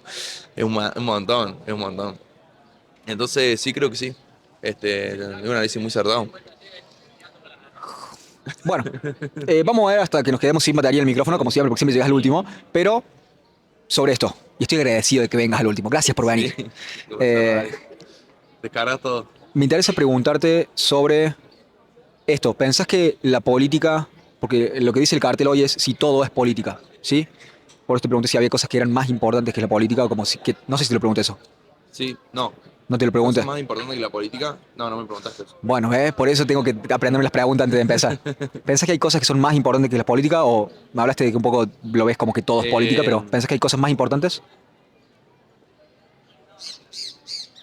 Es un montón, es un montón. Entonces, sí, creo que sí. Es un análisis muy acertado. Bueno, vamos a ver hasta que nos quedemos sin batería en el micrófono, como siempre, porque siempre llegas al último, pero sobre esto. Y estoy agradecido de que vengas al último. Gracias por venir. Sí. Eh, Descargas todo. Me interesa preguntarte sobre esto. ¿Pensás que la política, porque lo que dice el cartel hoy es si todo es política, ¿sí? Por eso te pregunté si había cosas que eran más importantes que la política, o como si, que, no sé si te lo pregunté eso. Sí, no. No te lo ¿Cosa pregunté. más importante que la política? No, no me preguntaste eso. Bueno, por eso tengo que aprenderme las preguntas antes de empezar. ¿Pensás que hay cosas que son más importantes que la política? O me hablaste de que un poco lo ves como que todo es política, pero Eh, ¿pensás que hay cosas más importantes?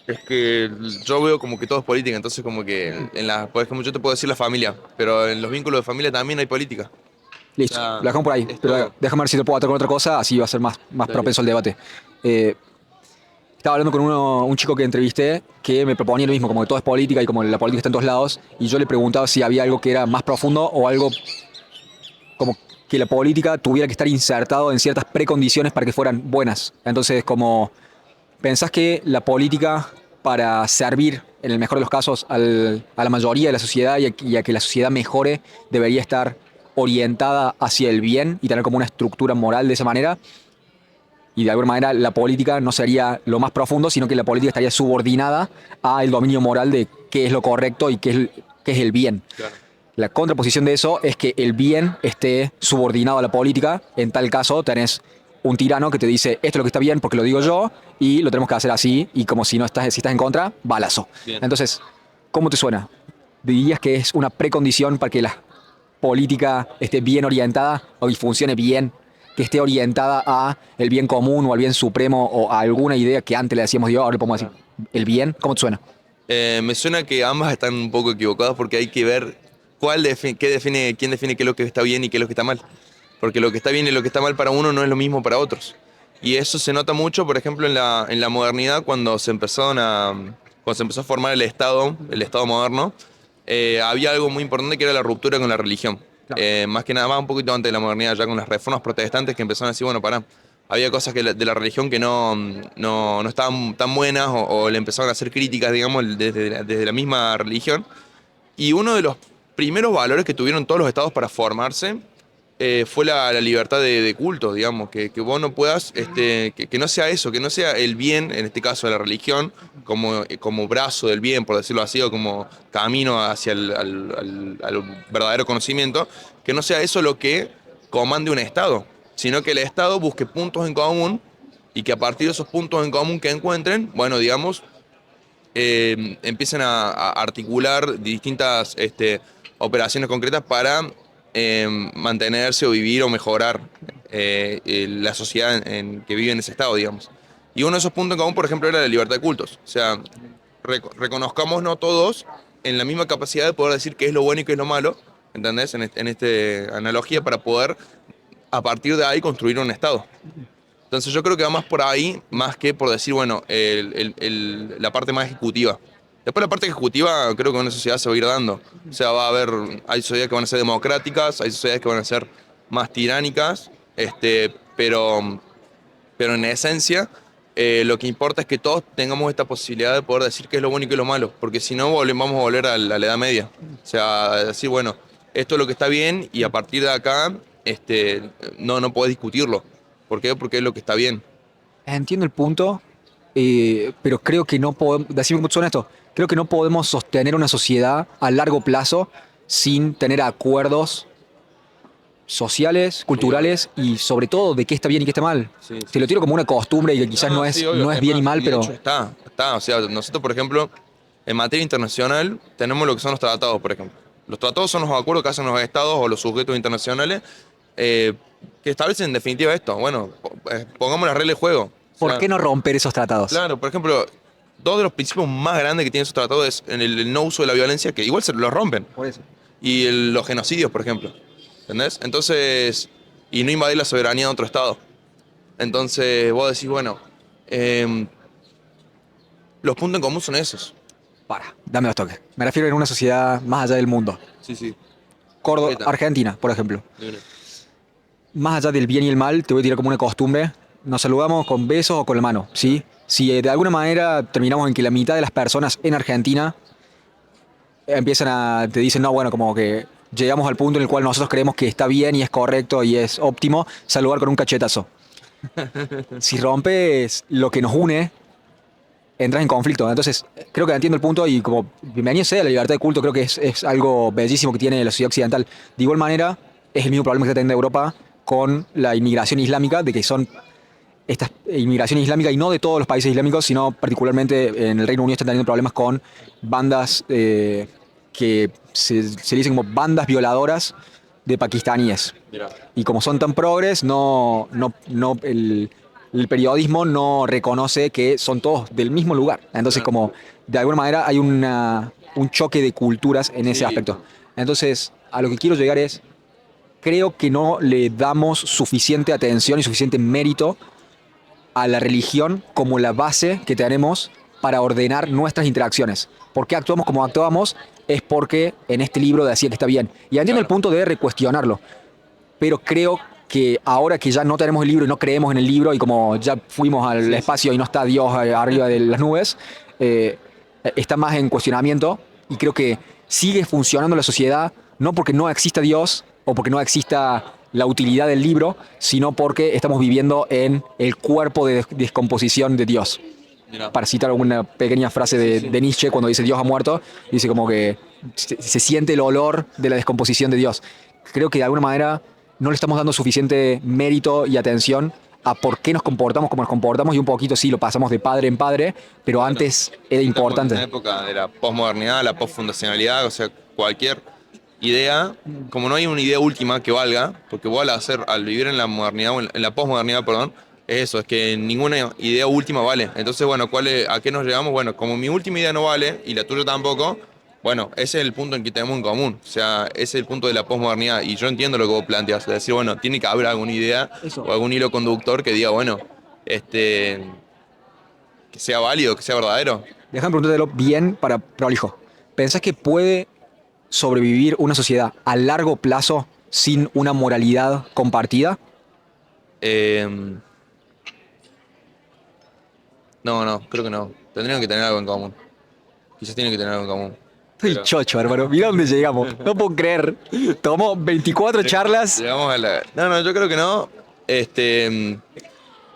Es que yo veo como que todo es política, entonces como que por ejemplo, yo te puedo decir la familia, pero en los vínculos de familia también hay política. O Listo, sea, lo dejamos por ahí. es Pero todo. déjame ver si te puedo atar con otra cosa, así va a ser más Dale. propenso al debate. Eh, Estaba hablando con un chico que entrevisté que me proponía lo mismo, como que todo es política y como la política está en todos lados, y yo le preguntaba si había algo que era más profundo o algo como que la política tuviera que estar insertado en ciertas precondiciones para que fueran buenas. Entonces, como ¿pensás que la política, para servir, en el mejor de los casos, a la mayoría de la sociedad y a que la sociedad mejore, debería estar orientada hacia el bien y tener como una estructura moral de esa manera? Y de alguna manera la política no sería lo más profundo, sino que la política estaría subordinada al dominio moral de qué es lo correcto y qué es el bien. Claro. La contraposición de eso es que el bien esté subordinado a la política. En tal caso tenés un tirano que te dice esto es lo que está bien porque lo digo yo y lo tenemos que hacer así, y como si estás en contra, balazo. Bien. Entonces, ¿cómo te suena? ¿Dirías que es una precondición para que la política esté bien orientada o que funcione bien, que esté orientada a el bien común o al bien supremo o a alguna idea que antes le decíamos Dios, ahora le podemos decir el bien? ¿Cómo te suena? Me suena que ambas están un poco equivocadas porque hay que ver quién define qué es lo que está bien y qué es lo que está mal. Porque lo que está bien y lo que está mal para uno no es lo mismo para otros. Y eso se nota mucho, por ejemplo, en la modernidad, cuando se empezó a formar el Estado moderno, había algo muy importante que era la ruptura con la religión. Más que nada, más un poquito antes de la modernidad, ya con las reformas protestantes que empezaron a decir, bueno, pará, había cosas de la religión que no estaban tan buenas o le empezaron a hacer críticas, digamos, desde la misma religión. Y uno de los primeros valores que tuvieron todos los estados para formarse fue la libertad de culto, digamos, que vos no puedas, que no sea eso, que no sea el bien, en este caso de la religión, como brazo del bien, por decirlo así, o como camino hacia al verdadero conocimiento, que no sea eso lo que comande un estado, sino que el estado busque puntos en común y que a partir de esos puntos en común que encuentren, bueno, digamos, empiecen a articular distintas operaciones concretas para mantenerse o vivir o mejorar la sociedad que vive en ese estado, digamos. Y uno de esos puntos en común, por ejemplo, era la libertad de cultos. O sea, reconozcámonos todos en la misma capacidad de poder decir qué es lo bueno y qué es lo malo, ¿entendés? En esta analogía para poder, a partir de ahí, construir un estado. Entonces yo creo que va más por ahí, más que por decir, bueno, la parte más ejecutiva. Después la parte ejecutiva creo que en una sociedad se va a ir dando. O sea, hay sociedades que van a ser democráticas, hay sociedades que van a ser más tiránicas, pero en esencia lo que importa es que todos tengamos esta posibilidad de poder decir qué es lo bueno y qué es lo malo, porque si no vamos a volver a la Edad Media. O sea, decir, bueno, esto es lo que está bien y a partir de acá no podés discutirlo. ¿Por qué? Porque es lo que está bien. Entiendo el punto, pero creo que no podemos, decime cómo suena esto, creo que no podemos sostener una sociedad a largo plazo sin tener acuerdos sociales, culturales y sobre todo de qué está bien y qué está mal. Sí, Te lo tiro como una costumbre y que quizás no es, sí, obvio. no es bien y Más, mal, de pero hecho está. O sea, nosotros, por ejemplo, en materia internacional tenemos lo que son los tratados, por ejemplo. Los tratados son los acuerdos que hacen los estados o los sujetos internacionales eh, que establecen en definitiva esto. Bueno, pongamos las reglas de juego. O ¿por sea, qué no romper esos tratados? claro, por ejemplo, dos de los principios más grandes que tienen esos tratados es en el no uso de la violencia, que igual se los rompen. Por eso. Y los genocidios, por ejemplo. ¿Entendés? Entonces, y no invadir la soberanía de otro estado. Entonces, vos decís, bueno, los puntos en común son esos. Dame los toques. Me refiero en una sociedad más allá del mundo. Sí. Córdoba, Ahorita. Argentina, por ejemplo. De una. Más allá del bien y el mal, te voy a tirar como una costumbre. Nos saludamos con besos o con la mano, ¿sí? Si de alguna manera terminamos en que la mitad de las personas en Argentina te dicen, no, bueno, como que llegamos al punto en el cual nosotros creemos que está bien y es correcto y es óptimo saludar con un cachetazo. Si rompes lo que nos une, entras en conflicto. Entonces, creo que entiendo el punto y como bienvenido sea la libertad de culto, creo que es algo bellísimo que tiene la sociedad occidental. De igual manera, es el mismo problema que está teniendo Europa con la inmigración islámica, de que son esta inmigración islámica y no de todos los países islámicos, sino particularmente en el Reino Unido están teniendo problemas con bandas que se dicen como bandas violadoras de pakistaníes. Mirá. Y como son tan progres, el periodismo no reconoce que son todos del mismo lugar. Entonces, Claro. como de alguna manera hay un choque de culturas en ese Sí. aspecto. Entonces, a lo que quiero llegar es, creo que no le damos suficiente atención y suficiente mérito a la religión como la base que tenemos para ordenar nuestras interacciones. ¿Por qué actuamos como actuamos? Es porque en este libro decía que está bien. Y entiendo el punto de recuestionarlo, pero creo que ahora que ya no tenemos el libro y no creemos en el libro y como ya fuimos al espacio y no está Dios arriba de las nubes, está más en cuestionamiento y creo que sigue funcionando la sociedad no porque no exista Dios o porque no exista la utilidad del libro, sino porque estamos viviendo en el cuerpo de descomposición de Dios. Mirá. Para citar alguna pequeña frase de Nietzsche cuando dice Dios ha muerto, dice como que se siente el olor de la descomposición de Dios. Creo que de alguna manera no le estamos dando suficiente mérito y atención a por qué nos comportamos como nos comportamos y un poquito sí lo pasamos de padre en padre, pero Bueno, antes era importante. En la época de la posmodernidad, la posfundacionalidad, o sea, cualquier idea, como no hay una idea última que valga, porque vos al vivir en la modernidad, o en la posmodernidad, perdón, es eso, es que ninguna idea última vale. Entonces, bueno, ¿a qué nos llegamos? Bueno, como mi última idea no vale y la tuya tampoco, bueno, ese es el punto en que tenemos en común. O sea, ese es el punto de la posmodernidad. Y yo entiendo lo que vos planteas, de decir, bueno, tiene que haber alguna idea Eso. o algún hilo conductor que diga, bueno, este, que sea válido, que sea verdadero. Déjame preguntártelo bien para prolijo. ¿Pensás que puede sobrevivir una sociedad a largo plazo sin una moralidad compartida? Eh, no, creo que no. Tendrían que tener algo en común. Quizás tienen que tener algo en común. Estoy Pero chocho, hermano. Mira dónde llegamos. No puedo creer. Tomó 24 charlas. llegamos a la... No, yo creo que no. Este,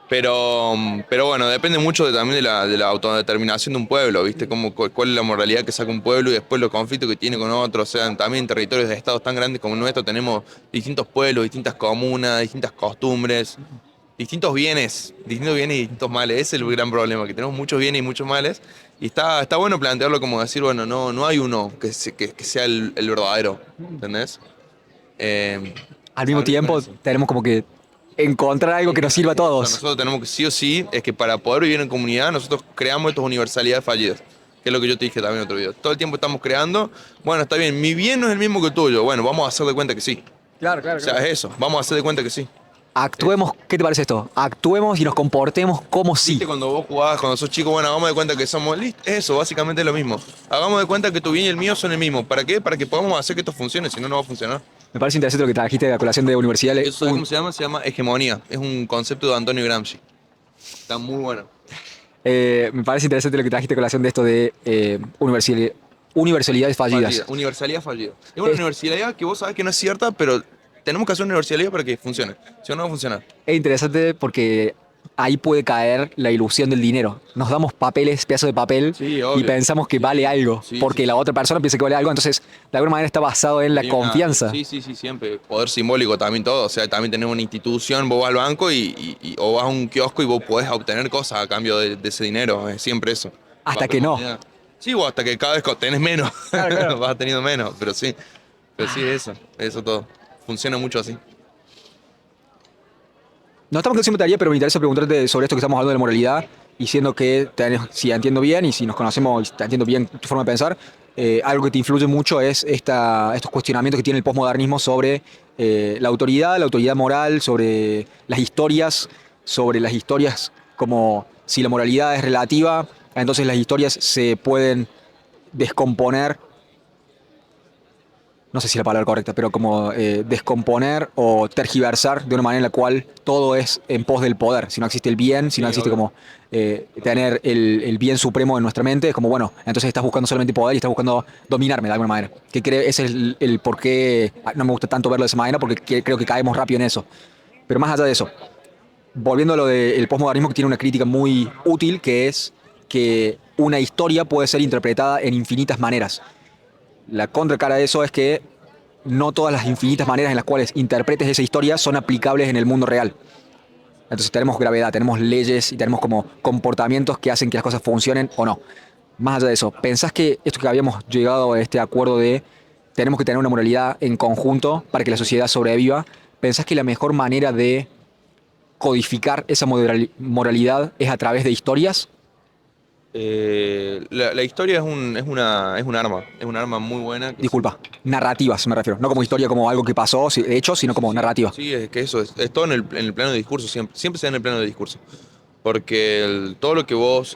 pero, pero bueno, depende mucho también de la autodeterminación de un pueblo, ¿viste? Cuál es la moralidad que saca un pueblo y después los conflictos que tiene con otros. O sea, también en territorios de estados tan grandes como el nuestro tenemos distintos pueblos, distintas comunas, distintas costumbres, distintos bienes y distintos males. Ese es el gran problema, que tenemos muchos bienes y muchos males. Y está bueno plantearlo como decir, bueno, no hay uno que sea el verdadero, ¿entendés? Al mismo Abrir con tiempo, eso. tenemos como que encontrar algo que nos sirva a O sea, todos. nosotros tenemos que sí o sí, es que para poder vivir en comunidad, nosotros creamos estas universalidades fallidas, que es lo que yo te dije también en otro video. Todo el tiempo estamos creando, bueno, está bien, mi bien no es el mismo que el tuyo, bueno, vamos a hacer de cuenta que sí. Claro, O sea, es eso, vamos a hacer de cuenta que sí. Actuemos, ¿qué te parece esto? Actuemos y nos comportemos como sí. ¿Viste cuando vos jugás, cuando sos chico, bueno, hagamos de cuenta que somos listos? Eso, básicamente es lo mismo. Hagamos de cuenta que tu bien y el mío son el mismo. ¿Para qué? Para que podamos hacer que esto funcione, si no, no va a funcionar. Me parece interesante lo que trajiste de la colación de universidad. ¿Eso sabes cómo se llama? Se llama hegemonía. Es un concepto de Antonio Gramsci. Está muy bueno. Me parece interesante lo que trajiste a colación de esto de universalidades fallidas. Fallida, universalidad fallida. Es una Es, universalidad que vos sabés que no es cierta, pero tenemos que hacer una universalidad para que funcione. Si no, no va a funcionar. es interesante porque ahí puede caer la ilusión del dinero. Nos damos papeles, pedazos de papel, Sí, y obvio. pensamos que vale algo, Sí, porque sí. la otra persona piensa que vale algo, entonces de alguna manera está basado en la Hay confianza. Sí, siempre. Poder simbólico también todo. O sea, también tenemos una institución, vos vas al banco o vas a un kiosco y vos podés obtener cosas a cambio de ese dinero. Es siempre eso. Hasta que no. Moneda. Sí, o hasta que cada vez tenés menos. Claro, claro. Vas teniendo menos, pero sí. Pero sí, eso todo. Funciona mucho así. No estamos haciendo tarea, pero me interesa preguntarte sobre esto que estamos hablando de la moralidad, y siendo que, si entiendo bien y si nos conocemos, y entiendo bien tu forma de pensar, algo que te influye mucho es estos cuestionamientos que tiene el posmodernismo sobre la autoridad moral, sobre las historias como si la moralidad es relativa, entonces las historias se pueden descomponer, no sé si es la palabra correcta, pero como descomponer o tergiversar de una manera en la cual todo es en pos del poder. Si no existe el bien, si no Sí, existe obvio. como tener el bien supremo en nuestra mente, es como, bueno, entonces estás buscando solamente poder y estás buscando dominarme de alguna manera. Ese es el por qué no me gusta tanto verlo de esa manera, porque creo que caemos rápido en eso. Pero más allá de eso, volviendo a lo del posmodernismo, que tiene una crítica muy útil, que es que una historia puede ser interpretada en infinitas maneras. La contracara de eso es que no todas las infinitas maneras en las cuales interpretes esa historia son aplicables en el mundo real. Entonces tenemos gravedad, tenemos leyes y tenemos como comportamientos que hacen que las cosas funcionen o no. Más allá de eso, ¿pensás que esto que habíamos llegado a este acuerdo de tenemos que tener una moralidad en conjunto para que la sociedad sobreviva? ¿Pensás que la mejor manera de codificar esa moralidad es a través de historias? La historia es un arma muy buena. Disculpa, narrativas me refiero, no como historia como algo que pasó, de hecho, sino como narrativa. Sí, es que eso es todo en el plano de discurso, siempre se da en el plano de discurso. Porque todo lo que vos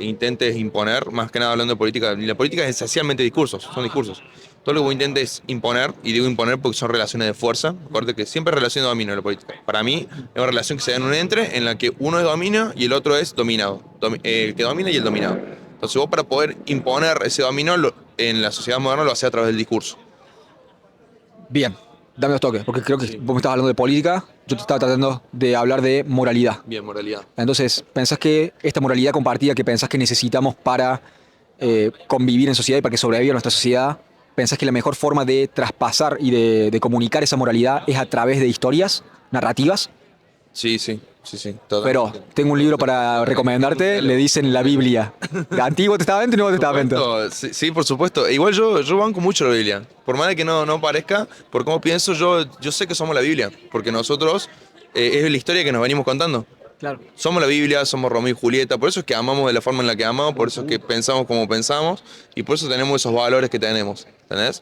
intentes imponer, más que nada hablando de política, y la política es esencialmente discursos, son discursos. Todo lo que vos intentes imponer, y digo imponer porque son relaciones de fuerza, acuérdate que siempre es relación de dominio en la política. Para mí es una relación que se da en un entre en la que uno es dominio y el otro es dominado. El que domina y el dominado. Entonces vos para poder imponer ese dominio en la sociedad moderna lo haces a través del discurso. Bien, dame dos toques, porque creo que vos me estabas hablando de política, yo te estaba tratando de hablar de moralidad. Bien, moralidad. Entonces, ¿pensás que esta moralidad compartida que pensás que necesitamos para convivir en sociedad y para que sobreviva nuestra sociedad, pensás que la mejor forma de traspasar y de comunicar esa moralidad es a través de historias, narrativas? Sí, Pero totalmente. tengo un libro para recomendarte, le dicen la Biblia. ¿Antiguo Testamento y Nuevo Testamento? Sí, sí, por supuesto. Igual yo banco mucho la Biblia. Por más de que no parezca, por cómo pienso, yo sé que somos la Biblia. Porque nosotros es la historia que nos venimos contando. Claro. Somos la Biblia, somos Romeo y Julieta. Por eso es que amamos de la forma en la que amamos, por eso es que pensamos como pensamos y por eso tenemos esos valores que tenemos. ¿Entendés?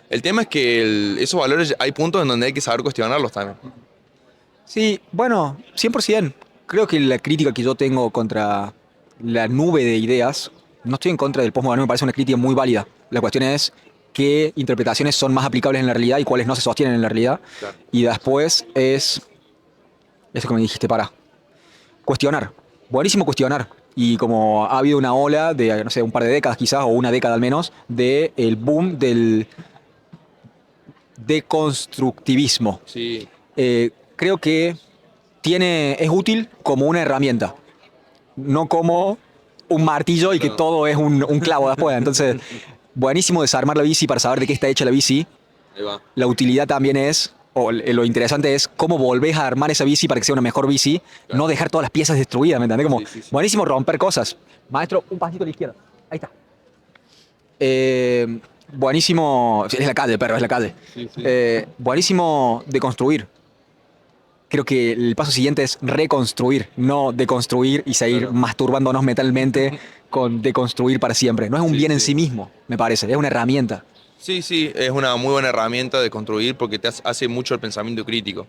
El tema es que esos valores hay puntos en donde hay que saber cuestionarlos también. Sí, bueno, 100%. creo que la crítica que yo tengo contra la nube de ideas, no estoy en contra del postmoderno, me parece una crítica muy válida. La cuestión es qué interpretaciones son más aplicables en la realidad y cuáles no se sostienen en la realidad. Claro. Y después es eso que me dijiste, cuestionar. Buenísimo cuestionar. Y como ha habido una ola de, no sé, un par de décadas quizás, o una década al menos, de el boom del deconstructivismo. Sí, Creo que es útil como una herramienta, no como un martillo y que No. todo es un clavo después. Entonces, buenísimo desarmar la bici para saber de qué está hecha la bici. ahí va. La utilidad también es, o lo interesante es cómo volvés a armar esa bici para que sea una mejor bici, Claro. no dejar todas las piezas destruidas, ¿me entendés? Como, Sí, sí, sí. buenísimo romper cosas. Maestro, un pasito a la izquierda. Ahí está. Buenísimo, es la calle, perro, es la calle. Sí, sí. Buenísimo deconstruir. Creo que el paso siguiente es reconstruir, no deconstruir y seguir Claro. masturbándonos mentalmente con deconstruir para siempre. No es un Sí, bien en sí. sí mismo, me parece, es una herramienta. Sí, sí, es una muy buena herramienta de construir porque te hace mucho el pensamiento crítico.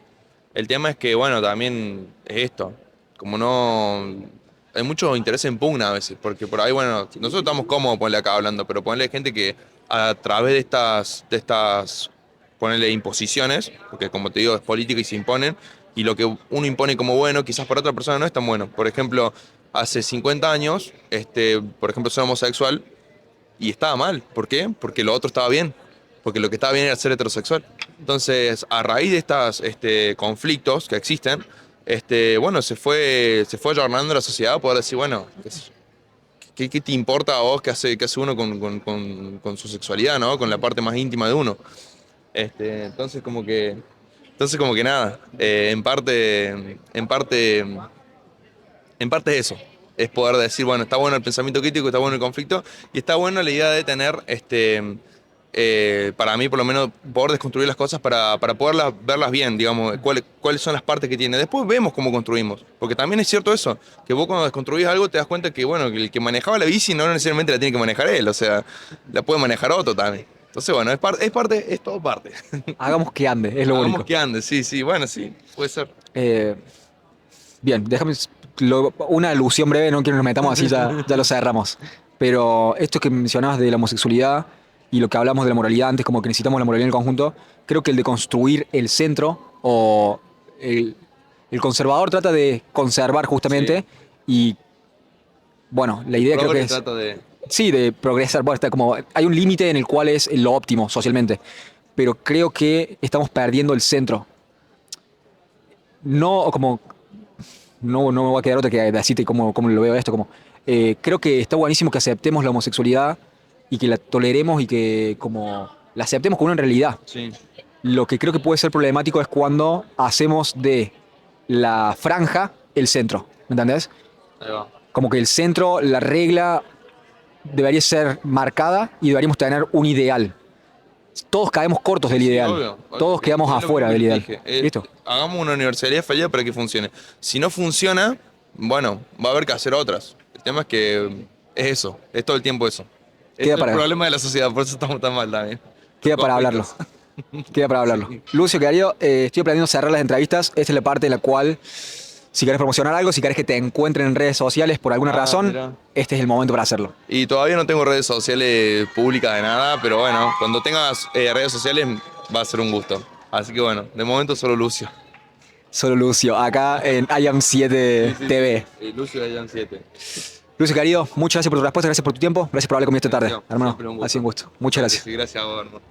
El tema es que, bueno, también es esto, como no... Hay mucho interés en pugna a veces, porque por ahí, bueno, nosotros estamos cómodos ponerle acá hablando, pero ponerle gente que a través de estas, ponerle imposiciones, porque como te digo, es política y se imponen, y lo que uno impone como bueno, quizás para otra persona no es tan bueno. Por ejemplo, hace 50 años, por ejemplo, soy homosexual, y estaba mal. ¿Por qué? Porque lo otro estaba bien. Porque lo que estaba bien era ser heterosexual. Entonces, a raíz de estos conflictos que existen, bueno, se fue ayornando la sociedad a poder decir, bueno, ¿qué te importa a vos qué hace uno con su sexualidad, ¿no? Con la parte más íntima de uno. Entonces como que nada, en parte es eso. Es poder decir, bueno, está bueno el pensamiento crítico, está bueno el conflicto, y está bueno la idea de tener, para mí por lo menos, poder desconstruir las cosas para poderlas verlas bien, digamos, cuáles son las partes que tiene. Después vemos cómo construimos, porque también es cierto eso, que vos cuando desconstruís algo te das cuenta que, bueno, que el que manejaba la bici no necesariamente la tiene que manejar él, o sea, la puede manejar otro también. Entonces, bueno, es todo parte. Hagamos que ande, es lo Hagamos único. que ande, sí, sí, bueno, sí, puede ser. Eh, Bien, déjame una alusión breve, no quiero que nos metamos así, ya lo cerramos. Pero esto que mencionabas de la homosexualidad y lo que hablamos de la moralidad antes, como que necesitamos la moralidad en el conjunto, creo que el de construir el centro o el conservador trata de conservar justamente y, bueno, la idea creo que Progre es... trata de... Sí, de progresar. Bueno, está como, hay un límite en el cual es lo óptimo socialmente, pero creo que estamos perdiendo el centro. No, como no me va a quedar otra que decirte cómo lo veo esto. Creo que está buenísimo que aceptemos la homosexualidad y que la toleremos y que como la aceptemos como una realidad. Sí, Lo que creo que puede ser problemático es cuando hacemos de la franja el centro. ¿Me entendés? ahí va. Como que el centro, la regla debería ser marcada y deberíamos tener un ideal. Todos caemos cortos del Sí, ideal. obvio. Todos quedamos Es lo que afuera del ideal. dije. ¿Listo? Hagamos una universalidad fallida para que funcione. Si no funciona, bueno, va a haber que hacer otras. El tema es que es eso, es todo el tiempo eso. Queda Es para- el problema de la sociedad, por eso estamos tan mal también. Queda Los para hablarlo. conflictos. Queda para hablarlo. Lucio, querido, estoy aprendiendo a cerrar las entrevistas. Esta es la parte en la cual, si querés promocionar algo, si querés que te encuentren en redes sociales por alguna razón, Mira. este es el momento para hacerlo. Y todavía no tengo redes sociales públicas de nada, pero bueno, cuando tengas redes sociales va a ser un gusto. Así que bueno, de momento solo Lucio. Solo Lucio, acá en IAM7 TV. Lucio de Jan 7. Lucio, querido, muchas gracias por tu respuesta, gracias por tu tiempo, gracias por hablar conmigo esta tarde. Gracias, Hermano, siempre un gusto. ha sido un gusto. Muchas gracias. Gracias a vos, hermano.